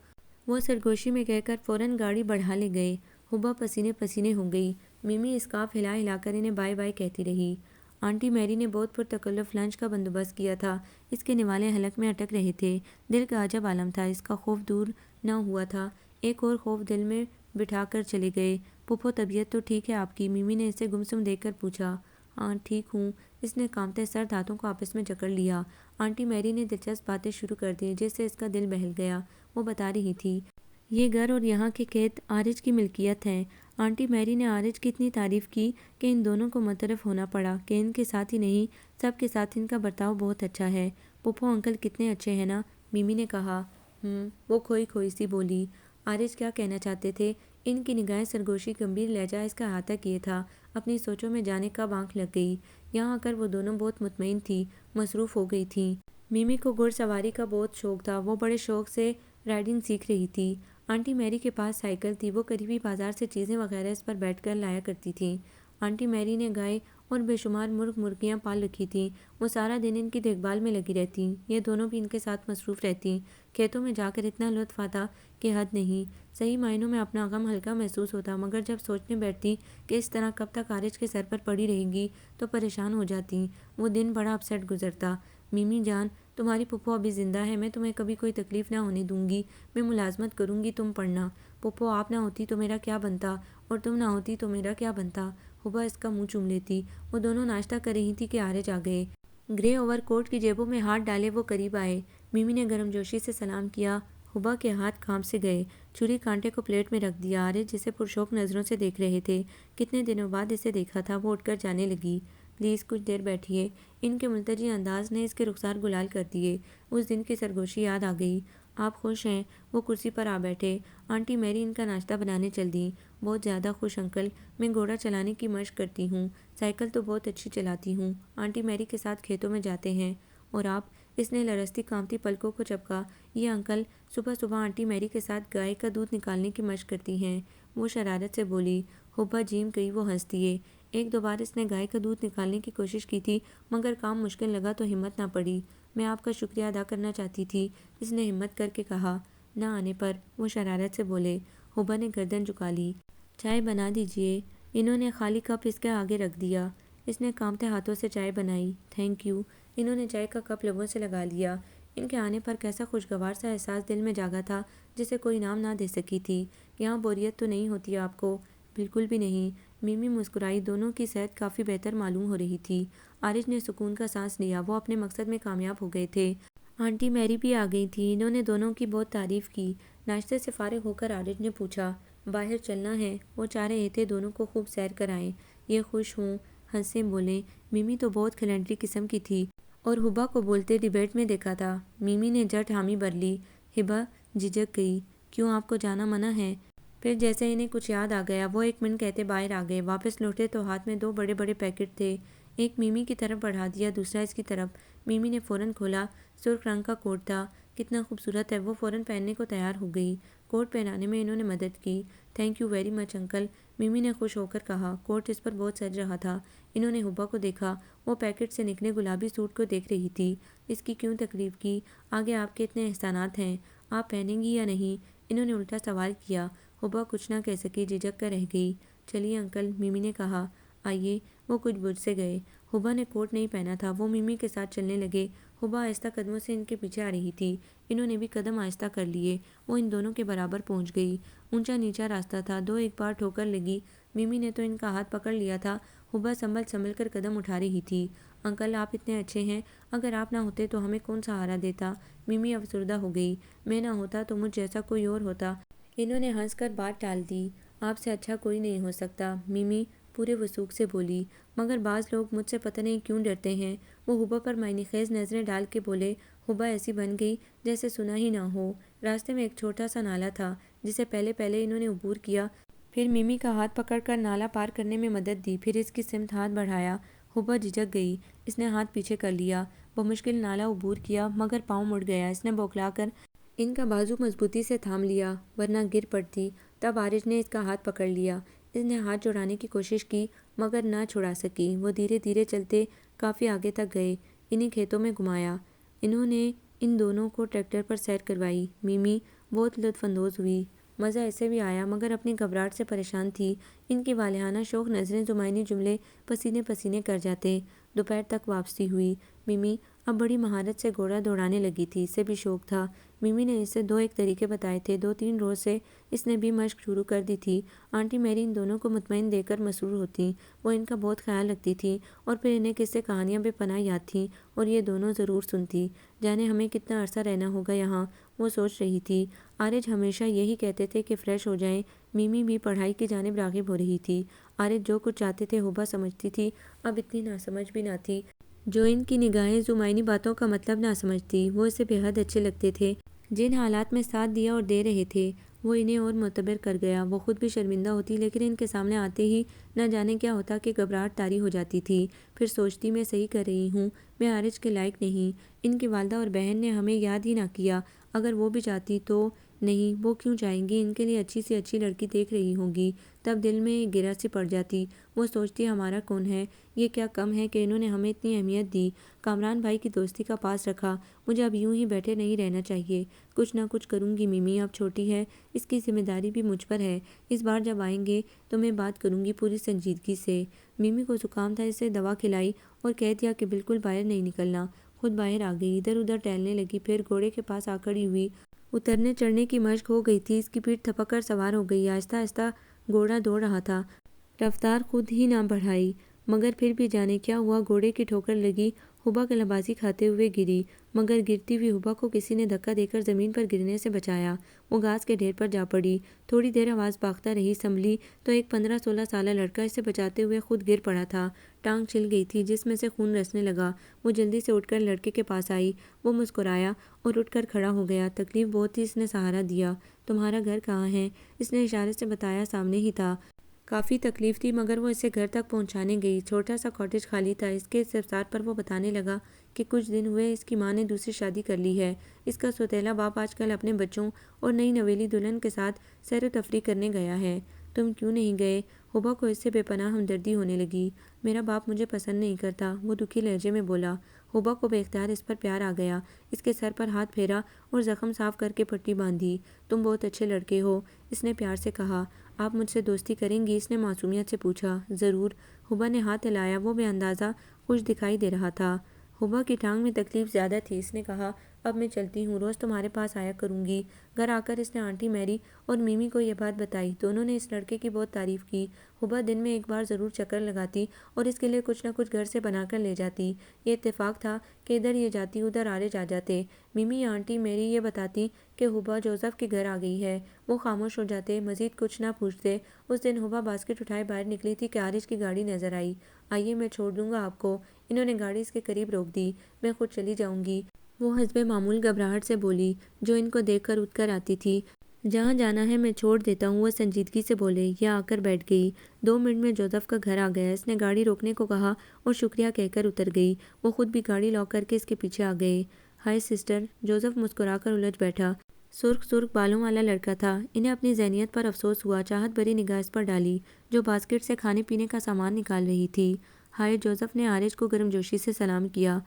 [SPEAKER 1] وہ سرگوشی میں کہہ کر فوراً گاڑی بڑھا لے گئے۔ حبا پسینے پسینے ہو گئی۔ میمی اسکارف ہلا ہلا کر انہیں بائے بائے کہتی رہی۔ آنٹی میری نے بہت پرتکلف لنچ کا بندوبست کیا تھا۔ اس کے نوالے حلق میں اٹک رہے تھے۔ دل کا عجب عالم تھا، اس کا خوف دور نہ ہوا تھا۔ ایک اور خوف دل میں بٹھا کر چلے گئے۔ پھپھو طبیعت تو ٹھیک ہے آپ کی؟ میمی نے اسے گمسم دیکھ کر پوچھا۔ ہاں ٹھیک ہوں، اس نے کانپتے سرد ہاتھوں کو آپس میں جکڑ لیا۔ آنٹی میری نے دلچسپ باتیں شروع کر دیں، جس سے اس کا دل بہل گیا۔ وہ بتا رہی تھی، یہ گھر اور یہاں کے کھیت عارج کی ملکیت ہیں۔ آنٹی میری نے عارج کی اتنی تعریف کی کہ ان دونوں کو مترف ہونا پڑا کہ ان کے ساتھ ہی نہیں، سب کے ساتھ ان کا برتاؤ بہت اچھا ہے۔ پھپھو انکل کتنے اچھے ہیں نا؟ میمی نے کہا۔ وہ کھوئی کھوئی سی بولی۔ عارج کیا کہنا چاہتے تھے؟ ان کی نگاہیں سرگوشی گمبھیر لہجہ اس کا احاطہ کیے تھا۔ اپنی سوچوں میں جانے کب آنکھ لگ گئی۔ یہاں آ کر وہ دونوں بہت مطمئن تھی، مصروف ہو گئی تھیں۔ میمی کو گھڑ سواری کا بہت شوق تھا۔ وہ بڑے شوق سے رائڈنگ سیکھ رہی تھی۔ آنٹی میری کے پاس سائیکل تھی، وہ قریبی بازار سے چیزیں وغیرہ اس پر بیٹھ کر لایا کرتی تھیں۔ آنٹی میری نے گائے اور بے شمار مرغ مرغیاں پال رکھی تھیں۔ وہ سارا دن ان کی دیکھ بھال میں لگی رہتیں۔ یہ دونوں بھی ان کے ساتھ مصروف رہتیں۔ کھیتوں میں جا کر اتنا لطف آتا کہ حد نہیں۔ صحیح معنوں میں اپنا غم ہلکا محسوس ہوتا، مگر جب سوچنے بیٹھتی کہ اس طرح کب تک عارج کے سر پر پڑی رہیں گی تو پریشان ہو جاتیں۔ وہ دن بڑا اپسیٹ گزرتا۔ میمی جان، تمہاری پھپھو ابھی زندہ ہے، میں تمہیں کبھی کوئی تکلیف نہ ہونے دوں گی۔ میں ملازمت کروں گی، تم پڑھنا۔ پھپھو آپ نہ ہوتی تو میرا کیا بنتا، اور تم نہ ہوتی تو میرا کیا بنتا؟ حبا اس کا منہ چوم لیتی۔ وہ دونوں ناشتہ کر رہی تھی کہ عارج آ گئے۔ گرے اوور کوٹ کی جیبوں میں ہاتھ ڈالے وہ قریب آئے۔ میمی نے گرم جوشی سے سلام کیا۔ حبا کے ہاتھ کانپ سے گئے۔ چھری کانٹے کو پلیٹ میں رکھ دیا۔ عارج جسے پرشوق نظروں سے دیکھ رہے تھے، کتنے دنوں بعد اسے دیکھا تھا۔ وہ اٹھ کر جانے لگی۔ پلیز کچھ دیر بیٹھیے۔ ان کے ملتجی انداز نے اس کے رخسار گلال کر دیے۔ اس دن کی سرگوشی یاد آ گئی۔ آپ خوش ہیں؟ وہ کرسی پر آ بیٹھے۔ آنٹی میری ان کا ناشتہ بنانے چل دیں۔ بہت زیادہ خوش انکل، میں گھوڑا چلانے کی مشق کرتی ہوں، سائیکل تو بہت اچھی چلاتی ہوں، آنٹی میری کے ساتھ کھیتوں میں جاتے ہیں۔ اور آپ؟ اس نے لرزتی کانپتی پلکوں کو چپکا۔ یہ انکل صبح صبح آنٹی میری کے ساتھ گائے کا دودھ نکالنے کی مشق کرتی ہیں، وہ شرارت سے بولی۔ حبا جھیم گئی۔ وہ ہنس دیے۔ ایک دو بار اس نے گائے کا دودھ نکالنے کی کوشش کی تھی، مگر کام مشکل لگا تو ہمت نہ پڑی۔ میں آپ کا شکریہ ادا کرنا چاہتی تھی، اس نے ہمت کر کے کہا۔ نہ آنے پر؟ وہ شرارت سے بولے۔ حبا نے گردن جھکا لی۔ چائے بنا دیجیے۔ انہوں نے خالی کپ اس کے آگے رکھ دیا۔ اس نے کانپتے ہاتھوں سے چائے بنائی۔ Thank you. انہوں نے چائے کا کپ لبوں سے لگا لیا۔ ان کے آنے پر کیسا خوشگوار سا احساس دل میں جاگا تھا، جسے کوئی نام نہ دے سکی تھی۔ یہاں بوریت تو نہیں ہوتی آپ کو؟ بالکل بھی نہیں۔ میمی مسکرائی۔ دونوں کی صحت کافی بہتر معلوم ہو رہی تھی۔ عارج نے سکون کا سانس لیا۔ وہ اپنے مقصد میں کامیاب ہو گئے تھے۔ آنٹی میری بھی آ گئی تھی۔ انہوں نے دونوں کی بہت تعریف کی۔ ناشتے سے فارغ ہو کر عارج نے پوچھا، باہر چلنا ہے؟ وہ چاہ رہے تھے دونوں کو خوب سیر کرائیں۔ یہ خوش ہوں، ہنسے بولے۔ میمی تو بہت کھلنڈری قسم کی تھی، اور حبا کو بولتے ڈیبیٹ میں دیکھا تھا۔ میمی نے جھٹ حامی بھر لی۔ حبا جھجک گئی۔ کیوں آپ کو جانا منع ہے؟ پھر جیسے انہیں کچھ یاد آ گیا وہ 1 منٹ کہتے باہر آ گئے۔ واپس لوٹے تو ہاتھ میں 2 بڑے بڑے پیکٹ تھے۔ ایک میمی کی طرف بڑھا دیا، دوسرا اس کی طرف۔ میمی نے فوراً کھولا۔ سرخ رنگ کا کوٹ تھا۔ کتنا خوبصورت ہے! وہ فوراً پہننے کو تیار ہو گئی۔ کوٹ پہنانے میں انہوں نے مدد کی۔ Thank you very much uncle, Mimi نے خوش ہو کر کہا۔ کوٹ اس پر بہت سج رہا تھا۔ انہوں نے حبا کو دیکھا، وہ پیکٹ سے نکلے گلابی سوٹ کو دیکھ رہی تھی۔ اس کی کیوں تکلیف کی؟ آگے آپ کے اتنے احسانات ہیں، آپ پہنیں گی یا نہیں؟ انہوں نے الٹا سوال کیا۔ حبا کچھ نہ کہہ سکی، جھجک کر رہ گئی۔ چلیے انکل، میمی نے کہا۔ آئیے۔ وہ کچھ بجھ سے گئے۔ حبا نے کوٹ نہیں پہنا تھا۔ وہ میمی کے ساتھ چلنے لگے۔ حبا آہستہ قدموں سے ان کے پیچھے آ رہی تھی۔ انہوں نے بھی قدم آہستہ کر لیے۔ وہ ان دونوں کے برابر پہنچ گئی۔ اونچا نیچا راستہ تھا، 2 ایک بار ٹھوکر لگی۔ میمی نے تو ان کا ہاتھ پکڑ لیا تھا۔ حبا سنبھل سنبھل کر قدم اٹھا رہی تھی۔ انکل آپ اتنے اچھے ہیں، اگر آپ نہ ہوتے تو ہمیں کون سہارا دیتا؟ میمی افسردہ ہو گئی۔ میں نہ ہوتا تو مجھ جیسا کوئی اور ہوتا۔ انہوں نے ہنس کر بات ٹال دی۔ آپ سے اچھا کوئی نہیں ہو سکتا، میمی پورے وثوق سے بولی۔ مگر بعض لوگ مجھ سے پتہ نہیں کیوں ڈرتے ہیں۔ وہ حبا پر معنی خیز نظریں ڈال کے بولے۔ حبا ایسی بن گئی جیسے سنا ہی نہ ہو۔ راستے میں ایک چھوٹا سا نالا تھا جسے پہلے پہلے انہوں نے عبور کیا، پھر میمی کا ہاتھ پکڑ کر نالا پار کرنے میں مدد دی، پھر اس کی سمت ہاتھ بڑھایا۔ حبا جھجک گئی۔ اس نے ہاتھ پیچھے کر لیا۔ بمشکل نالا عبور کیا، مگر پاؤں مڑ گیا۔ اس نے بوکھلا کر ان کا بازو مضبوطی سے تھام لیا، ورنہ گر پڑتی۔ تب عارج نے اس کا ہاتھ پکڑ لیا۔ اس نے ہاتھ چھڑانے کی کوشش کی، مگر نہ چھڑا سکی۔ وہ دھیرے دھیرے چلتے کافی آگے تک گئے۔ انہیں کھیتوں میں گھمایا۔ انہوں نے ان دونوں کو ٹریکٹر پر سیر کروائی۔ میمی بہت لطف اندوز ہوئی۔ مزہ اسے بھی آیا، مگر اپنی گھبراہٹ سے پریشان تھی۔ ان کی والہانہ شوخ نظریں زمینی جملے پسینے پسینے کر جاتے۔ دوپہر تک واپسی ہوئی۔ میمی اب بڑی مہارت سے گھوڑا دوڑانے لگی تھی، اسے بھی شوق تھا۔ میمی نے اسے 2 ایک طریقے بتائے تھے۔ 2-3 روز سے اس نے بھی مشق شروع کر دی تھی۔ آنٹی میری ان دونوں کو مطمئن دے کر مسرور ہوتیں۔ وہ ان کا بہت خیال رکھتی تھیں، اور پھر انہیں قصے کہانیاں بے پناہ یاد تھیں، اور یہ دونوں ضرور سنتی۔ جانے ہمیں کتنا عرصہ رہنا ہوگا یہاں، وہ سوچ رہی تھی۔ عارج ہمیشہ یہی کہتے تھے کہ فریش ہو جائیں۔ میمی بھی پڑھائی کی جانب راغب ہو رہی تھی۔ عارج جو کچھ چاہتے تھے حبا سمجھتی تھی، اب اتنی ناسمجھ بھی نہ تھی۔ جو ان کی نگاہیں زمینی باتوں کا مطلب نہ سمجھتی، وہ اسے بے حد اچھے لگتے تھے۔ جن حالات میں ساتھ دیا اور دے رہے تھے، وہ انہیں اور معتبر کر گیا۔ وہ خود بھی شرمندہ ہوتی، لیکن ان کے سامنے آتے ہی نہ جانے کیا ہوتا کہ گھبراہٹ طاری ہو جاتی تھی۔ پھر سوچتی میں صحیح کر رہی ہوں، میں عارج کے لائق نہیں۔ ان کی والدہ اور بہن نے ہمیں یاد ہی نہ کیا۔ اگر وہ بھی چاہتی تو نہیں، وہ کیوں چاہیں گی؟ ان کے لیے اچھی سی اچھی لڑکی دیکھ رہی ہوں گی۔ تب دل میں ایک گرہ سی پڑ جاتی۔ وہ سوچتی ہمارا کون ہے؟ یہ کیا کم ہے کہ انہوں نے ہمیں اتنی اہمیت دی، کامران بھائی کی دوستی کا پاس رکھا۔ مجھے اب یوں ہی بیٹھے نہیں رہنا چاہیے، کچھ نہ کچھ کروں گی۔ میمی اب چھوٹی ہے، اس کی ذمہ داری بھی مجھ پر ہے۔ اس بار جب آئیں گے تو میں بات کروں گی پوری سنجیدگی سے۔ میمی کو زکام تھا، اسے دوا کھلائی اور کہہ دیا کہ بالکل باہر نہیں نکلنا۔ خود باہر آ گئی، ادھر ادھر ٹہلنے لگی، پھر گھوڑے کے پاس آ کھڑی ہوئی۔ اترنے چڑھنے کی مشق ہو گئی تھی، اس کی پیٹھ تھپک کر سوار ہو گئی۔ آہستہ آہستہ گھوڑا دوڑ رہا تھا، رفتار خود ہی نہ بڑھائی، مگر پھر بھی جانے کیا ہوا، گھوڑے کی ٹھوکر لگی۔ حبا قلبازی کھاتے ہوئے گری، مگر گرتی ہوئی حبا کو کسی نے دھکا دے کر زمین پر گرنے سے بچایا۔ وہ گھاس کے ڈھیر پر جا پڑی۔ تھوڑی دیر آواز باختہ رہی، سنبھلی تو ایک 15-16 سالہ لڑکا اسے بچاتے ہوئے خود گر پڑا تھا۔ ٹانگ چھل گئی تھی، جس میں سے خون رسنے لگا۔ وہ جلدی سے اٹھ کر لڑکے کے پاس آئی۔ وہ مسکرایا اور اٹھ کر کھڑا ہو گیا۔ تکلیف بہت تھی، اس نے سہارا دیا۔ تمہارا گھر کہاں ہے؟ اس نے اشارے سے بتایا، سامنے ہی تھا۔ کافی تکلیف تھی، مگر وہ اسے گھر تک پہنچانے گئی۔ چھوٹا سا کاٹیج خالی تھا۔ اس کے استفسار پر وہ بتانے لگا کہ کچھ دن ہوئے اس کی ماں نے دوسری شادی کر لی ہے۔ اس کا سوتیلا باپ آج کل اپنے بچوں اور نئی نویلی دلہن کے ساتھ سیر و تفریح کرنے گیا ہے۔ تم کیوں نہیں گئے؟ حبا کو اس سے بے پناہ ہمدردی ہونے لگی۔ میرا باپ مجھے پسند نہیں کرتا، وہ دکھی لہجے میں بولا۔ حبا کو بے اختیار اس پر پیار آ گیا۔ اس کے سر پر ہاتھ پھیرا اور زخم صاف کر کے پٹی باندھی۔ تم بہت اچھے لڑکے ہو، اس نے پیار سے کہا۔ آپ مجھ سے دوستی کریں گی؟ اس نے معصومیت سے پوچھا۔ ضرور، حبا نے ہاتھ ہلایا۔ وہ بے اندازہ خوش دکھائی دے رہا تھا۔ حبا کی ٹانگ میں تکلیف زیادہ تھی، اس نے کہا۔ اب میں چلتی ہوں، روز تمہارے پاس آیا کروں گی۔ گھر آ کر اس نے آنٹی میری اور میمی کو یہ بات بتائی۔ دونوں نے اس لڑکے کی بہت تعریف کی۔ حبا دن میں ایک بار ضرور چکر لگاتی اور اس کے لیے کچھ نہ کچھ گھر سے بنا کر لے جاتی۔ یہ اتفاق تھا کہ ادھر یہ جاتی، ادھر عارج آ جاتے۔ میمی یا آنٹی میری یہ بتاتی کہ حبا جوزف کے گھر آ گئی ہے۔ وہ خاموش ہو جاتے، مزید کچھ نہ پوچھتے۔ اس دن حبا باسکٹ اٹھائے باہر نکلی تھی کہ عارج کی گاڑی نظر آئی۔ آئیے، میں چھوڑ دوں گا آپ کو۔ انہوں نے گاڑی اس کے قریب روک دی۔ میں خود چلی جاؤں گی، وہ حسبِ معمول گھبراہٹ سے بولی، جو ان کو دیکھ کر اٹھ کر آتی تھی۔ جہاں جانا ہے میں چھوڑ دیتا ہوں، وہ سنجیدگی سے بولے۔ یہ آ کر بیٹھ گئی۔ 2 منٹ میں جوزف کا گھر آ گیا۔ اس نے گاڑی روکنے کو کہا اور شکریہ کہہ کر اتر گئی۔ وہ خود بھی گاڑی لاک کر کے اس کے پیچھے آ گئے۔ ہائے سسٹر، جوزف مسکرا کر الجھ بیٹھا۔ سرخ سرخ بالوں والا لڑکا تھا۔ انہیں اپنی ذہنیت پر افسوس ہوا، چاہت بھری نگاہ اس پر ڈالی جو باسکٹ سے کھانے پینے کا سامان نکال رہی تھی۔ ہائے، جوزف نے عارج کو گرمجوشی سے سلام کیا۔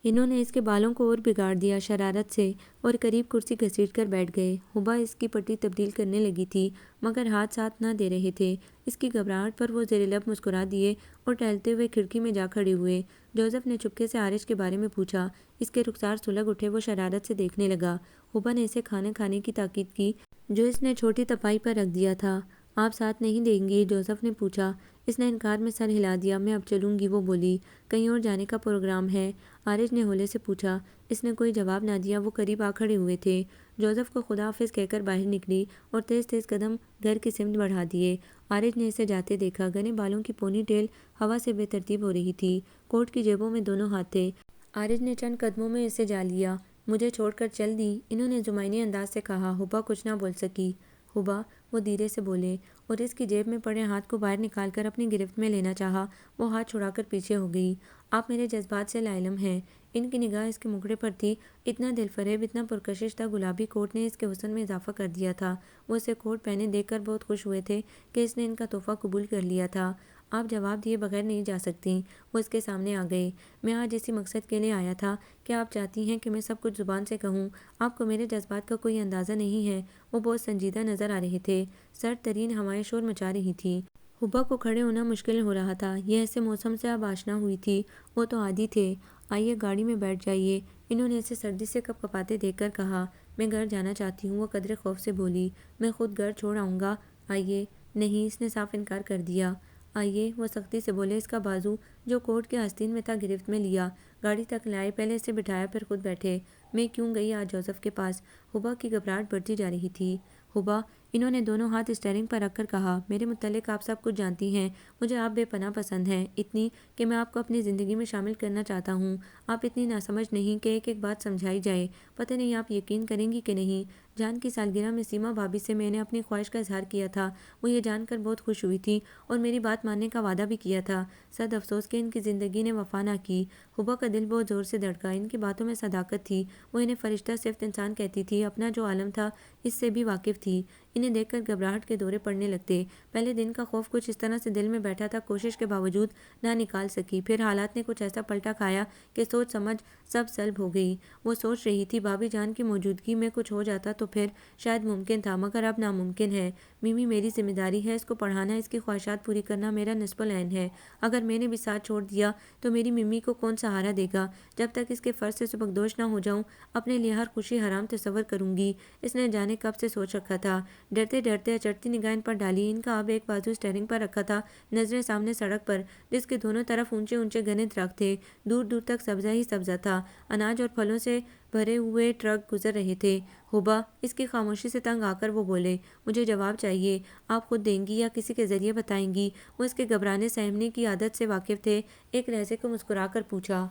[SPEAKER 1] انہوں نے اس کے بالوں کو اور بگاڑ دیا شرارت سے، اور قریب کرسی گھسیٹ کر بیٹھ گئے۔ حبا اس کی پٹی تبدیل کرنے لگی تھی مگر ہاتھ ساتھ نہ دے رہے تھے۔ اس کی گھبراہٹ پر وہ زیر لب مسکرا دیے اور ٹہلتے ہوئے کھڑکی میں جا کھڑے ہوئے۔ جوزف نے چپکے سے عارج کے بارے میں پوچھا۔ اس کے رخسار سلگ اٹھے، وہ شرارت سے دیکھنے لگا۔ حبا نے اسے کھانا کھانے کی تاکید کی جو اس نے چھوٹی تپائی پر رکھ دیا تھا۔ آپ ساتھ نہیں دیں گی؟ جوزف نے پوچھا۔ اس نے انکار میں سر ہلا دیا۔ میں اب چلوں گی، وہ بولی۔ کہیں اور جانے کا پروگرام ہے؟ عارج نے ہولے سے پوچھا۔ اس نے کوئی جواب نہ دیا۔ وہ قریب آ کھڑے ہوئے تھے۔ جوزف کو خدا حافظ کہہ کر باہر نکلی اور تیز تیز قدم گھر کی سمت بڑھا دیے۔ عارج نے اسے جاتے دیکھا۔ گھنے بالوں کی پونی ٹیل ہوا سے بے ترتیب ہو رہی تھی۔ کوٹ کی جیبوں میں دونوں ہاتھ تھے۔ عارج نے چند قدموں میں اسے جا لیا۔ مجھے چھوڑ کر چل دی؟ انہوں نے زمینی انداز سے کہا۔ حبا کچھ نہ بول سکی۔ حبا، وہ دھیرے سے بولے اور اس کی جیب میں پڑے ہاتھ کو باہر نکال کر اپنی گرفت میں لینا چاہا۔ وہ ہاتھ چھڑا کر پیچھے ہو گئی۔ آپ میرے جذبات سے لاعلم ہیں۔ ان کی نگاہ اس کے مکڑے پر تھی۔ اتنا دل فریب، اتنا پرکشش تھا۔ گلابی کوٹ نے اس کے حسن میں اضافہ کر دیا تھا۔ وہ اسے کوٹ پہنے دیکھ کر بہت خوش ہوئے تھے کہ اس نے ان کا تحفہ قبول کر لیا تھا۔ آپ جواب دیے بغیر نہیں جا سکتیں۔ وہ اس کے سامنے آ گئے۔ میں آج اسی مقصد کے لیے آیا تھا کہ آپ چاہتی ہیں کہ میں سب کچھ زبان سے کہوں۔ آپ کو میرے جذبات کا کوئی اندازہ نہیں ہے۔ وہ بہت سنجیدہ نظر آ رہے تھے۔ سرد ترین ہوائیں شور مچا رہی تھیں۔ حبا کو کھڑے ہونا مشکل ہو رہا تھا۔ یہ ایسے موسم سے اب آشنا ہوئی تھی۔ وہ تو عادی تھے۔ آئیے گاڑی میں بیٹھ جائیے، انہوں نے اسے سردی سے کپ کپاتے دیکھ کر کہا۔ میں گھر جانا چاہتی ہوں، وہ قدرے خوف سے بولی۔ میں خود گھر چھوڑ آؤں گا۔ آئیے۔ نہیں، اس نے صاف انکار کر دیا۔ آئیے، وہ سختی سے بولے۔ اس کا بازو جو کوٹ کے آستین میں تھا گرفت میں لیا، گاڑی تک لائے، پہلے اسے بٹھایا پھر خود بیٹھے۔ میں کیوں گئی آج جوزف کے پاس؟ حبا کی گھبراہٹ بڑھتی جا رہی تھی۔ حبا، انہوں نے دونوں ہاتھ اسٹیئرنگ پر رکھ کر کہا، میرے متعلق آپ سب کچھ جانتی ہیں۔ مجھے آپ بے پناہ پسند ہیں، اتنی کہ میں آپ کو اپنی زندگی میں شامل کرنا چاہتا ہوں۔ آپ اتنی ناسمجھ نہیں کہ ایک ایک بات سمجھائی جائے۔ پتہ نہیں آپ یقین کریں گی کہ نہیں، جان کی سالگرہ میں سیما بھابھی سے میں نے اپنی خواہش کا اظہار کیا تھا۔ وہ یہ جان کر بہت خوش ہوئی تھی اور میری بات ماننے کا وعدہ بھی کیا تھا۔ صد افسوس کہ ان کی زندگی نے وفا نہ کی۔ حبا کا دل بہت زور سے دھڑکا۔ ان کی باتوں میں صداقت تھی۔ وہ انہیں فرشتہ صفت انسان کہتی تھی۔ اپنا جو عالم تھا اس سے بھی واقف تھی۔ انہیں دیکھ کر گھبراہٹ کے دورے پڑنے لگتے۔ پہلے دن کا خوف کچھ اس طرح سے دل میں بیٹھا تھا، کوشش کے باوجود نہ نکال سکی۔ پھر حالات نے کچھ ایسا پلٹا کھایا کہ سوچ سمجھ سب سلب ہو گئی۔ وہ سوچ رہی تھی بھابھی جان کی موجودگی میں کچھ ہو جاتا تو پھر شاید ممکن تھا، مگر اب ناممکن ہے۔ میمی میری ذمہ داری ہے، اس کو پڑھانا، اس کی خواہشات پوری کرنا میرا نصب العین ہے۔ اگر میں نے بھی ساتھ چھوڑ دیا تو میری ممی کو کون سہارا دے گا؟ جب تک اس کے فرض سے سبکدوش نہ ہو جاؤں اپنے لیے ہر خوشی حرام تصور کروں گی۔ اس نے جانے کب سے سوچ رکھا تھا۔ ڈرتے ڈرتے اچڑتی نگاہ ان پر ڈالی۔ ان کا اب ایک بازو اسٹیئرنگ پر رکھا تھا، نظریں سامنے سڑک پر جس کے دونوں طرف اونچے اونچے گھنے درخت تھے۔ دور دور تک سبزہ ہی سبزہ تھا۔ اناج اور پھلوں سے بھرے ہوئے ٹرک گزر رہے تھے۔ حبا، اس کی خاموشی سے تنگ آ کر وہ بولے، مجھے جواب چاہیے۔ آپ خود دیں گی یا کسی کے ذریعے بتائیں گی؟ وہ اس کے گھبرانے سہمنے کی عادت سے واقف تھے۔ ایک لہجے کو مسکرا کر پوچھا۔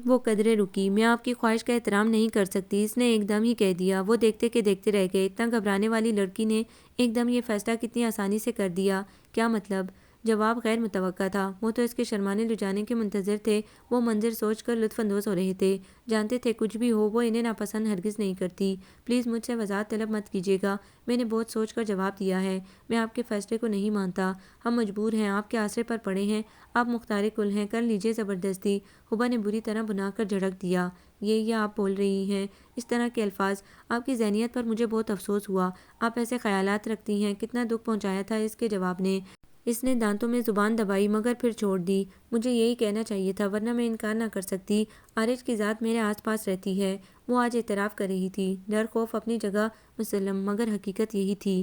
[SPEAKER 1] وہ قدرے رکی۔ میں آپ کی خواہش کا احترام نہیں کر سکتی، اس نے ایک دم ہی کہہ دیا۔ وہ دیکھتے کہ دیکھتے رہ گئے۔ اتنا گھبرانے والی لڑکی نے ایک دم یہ فیصلہ کتنی آسانی سے کر دیا۔ کیا مطلب؟ جواب غیر متوقع تھا۔ وہ تو اس کے شرمانے لجانے کے منتظر تھے۔ وہ منظر سوچ کر لطف اندوز ہو رہے تھے۔ جانتے تھے کچھ بھی ہو وہ انہیں ناپسند ہرگز نہیں کرتی۔ پلیز مجھ سے وضاحت طلب مت کیجیے گا۔ میں نے بہت سوچ کر جواب دیا ہے۔ میں آپ کے فیصلے کو نہیں مانتا۔ ہم مجبور ہیں، آپ کے آسرے پر پڑے ہیں۔ آپ مختار کل ہیں، کر لیجیے زبردستی۔ حبا نے بری طرح بنا کر جھڑک دیا۔ یہ آپ بول رہی ہیں اس طرح کے الفاظ؟ آپ کی ذہنیت پر مجھے بہت افسوس ہوا۔ آپ ایسے خیالات رکھتی ہیں۔ کتنا دکھ پہنچایا تھا اس کے جواب نے۔ اس نے دانتوں میں زبان دبائی مگر پھر چھوڑ دی۔ مجھے یہی کہنا چاہیے تھا ورنہ میں انکار نہ کر سکتی۔ عارج کی ذات میرے آس پاس رہتی ہے۔ وہ آج اعتراف کر رہی تھی۔ ڈر خوف اپنی جگہ مسلم، مگر حقیقت یہی تھی۔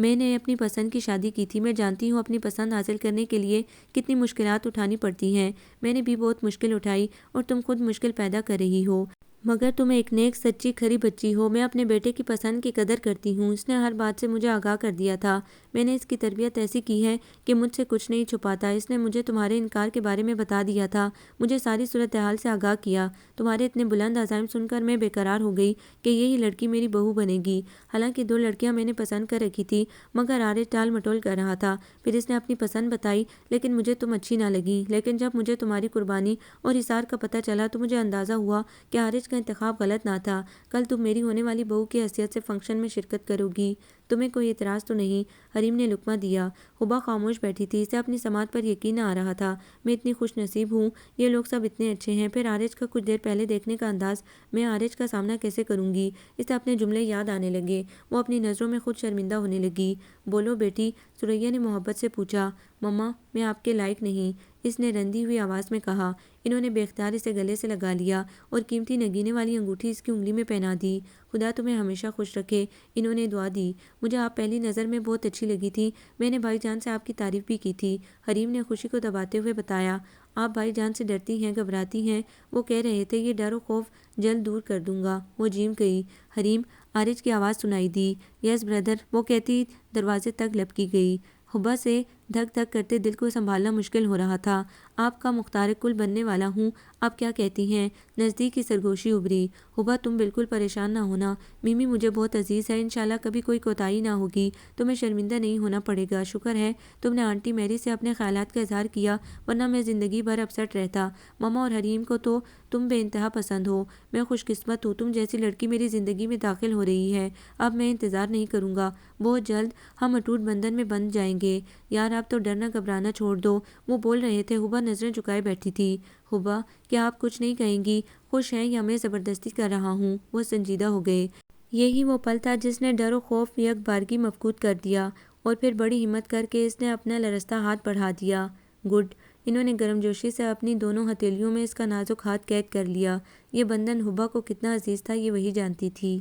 [SPEAKER 1] میں نے اپنی پسند کی شادی کی تھی، میں جانتی ہوں اپنی پسند حاصل کرنے کے لیے کتنی مشکلات اٹھانی پڑتی ہیں۔ میں نے بھی بہت مشکل اٹھائی اور تم خود مشکل پیدا کر رہی ہو، مگر تم ایک نیک سچی کھری بچی ہو۔ میں اپنے بیٹے کی پسند کی قدر کرتی ہوں، اس نے ہر بات سے مجھے آگاہ کر دیا تھا۔ میں نے اس کی تربیت ایسی کی ہے کہ مجھ سے کچھ نہیں چھپاتا۔ اس نے مجھے تمہارے انکار کے بارے میں بتا دیا تھا، مجھے ساری صورتحال سے آگاہ کیا۔ تمہارے اتنے بلند عزائم سن کر میں بے قرار ہو گئی کہ یہی لڑکی میری بہو بنے گی۔ حالانکہ 2 لڑکیاں میں نے پسند کر رکھی تھی، مگر عارض ٹال مٹول کر رہا تھا۔ پھر اس نے اپنی پسند بتائی، لیکن مجھے تم اچھی نہ لگی۔ لیکن جب مجھے تمہاری قربانی اور ایثار کا پتہ چلا تو مجھے اندازہ ہوا کہ عارض کا انتخاب غلط نہ تھا۔ کل تم میری ہونے والی بہو کی حیثیت سے فنکشن میں شرکت کرو گی، تمہیں کوئی اعتراض تو نہیں؟ حریم نے لقمہ دیا۔ حبا خاموش بیٹھی تھی، اسے اپنی سماعت پر یقین نہ آ رہا تھا۔ میں اتنی خوش نصیب ہوں، یہ لوگ سب اتنے اچھے ہیں۔ پھر عارض کا کچھ دیر پہلے دیکھنے کا انداز، میں عارض کا سامنا کیسے کروں گی؟ اسے اپنے جملے یاد آنے لگے، وہ اپنی نظروں میں خود شرمندہ ہونے لگی۔ بولو بیٹی، ثریا نے محبت سے پوچھا۔ مما، میں آپ کے لائق نہیں، اس نے رندی ہوئی آواز میں کہا۔ انہوں نے بے اختیار اسے گلے سے لگا لیا اور قیمتی نگینے والی انگوٹھی اس کی انگلی میں پہنا دی۔ خدا تمہیں ہمیشہ خوش رکھے، انہوں نے دعا دی۔ مجھے آپ پہلی نظر میں بہت اچھی لگی تھی، میں نے بھائی جان سے آپ کی تعریف بھی کی تھی، حریم نے خوشی کو دباتے ہوئے بتایا۔ آپ بھائی جان سے ڈرتی ہیں، گھبراتی ہیں، وہ کہہ رہے تھے یہ ڈر و خوف جلد دور کر دوں گا، وہ جیم گئی۔ حریم، عارض کی آواز سنائی دی۔ یس بردر، وہ کہتی دروازے تک لپکی گئی۔ حبا سے دھک دھک کرتے دل کو سنبھالنا مشکل ہو رہا تھا۔ آپ کا مختار کل بننے والا ہوں، آپ کیا کہتی ہیں؟ نزدیک کی سرگوشی ابھری۔ حبا، تم بالکل پریشان نہ ہونا، میمی مجھے بہت عزیز ہے، انشاءاللہ کبھی کوئی کوتاہی نہ ہوگی، تمہیں شرمندہ نہیں ہونا پڑے گا۔ شکر ہے تم نے آنٹی میری سے اپنے خیالات کا اظہار کیا، ورنہ میں زندگی بھر اپسٹ رہتا۔ مما اور حریم کو تو تم بے انتہا پسند ہو، میں خوش قسمت ہوں تم جیسی لڑکی میری زندگی میں داخل ہو رہی ہے۔ اب میں انتظار نہیں کروں گا، بہت جلد ہم اٹوٹ بندھن میں بندھ جائیں گے۔ یار اب تو ڈرنا گھبرانا چھوڑ دو، وہ بول رہے تھے۔ حبا نظریں جھکائے بیٹھی تھی۔ حبا، کیا آپ کچھ نہیں کہیں گی؟ خوش ہیں یا میں زبردستی کر رہا ہوں؟ وہ سنجیدہ ہو گئے۔ یہی وہ پل تھا جس نے ڈر و خوف یک بارگی مفقود کر دیا، اور پھر بڑی ہمت کر کے اس نے اپنا لرزتا ہاتھ بڑھا دیا۔ گڈ، انہوں نے گرم جوشی سے اپنی دونوں ہتھیلیوں میں اس کا نازک ہاتھ قید کر لیا۔ یہ بندھن حبا کو کتنا عزیز تھا یہ وہی جانتی تھی۔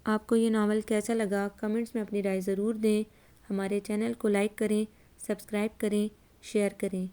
[SPEAKER 1] آپ کو یہ ناول کیسا لگا؟ کمنٹس میں اپنی رائے ضرور دیں۔ ہمارے چینل کو لائک کریں، سبسکرائب کریں، شیئر کریں۔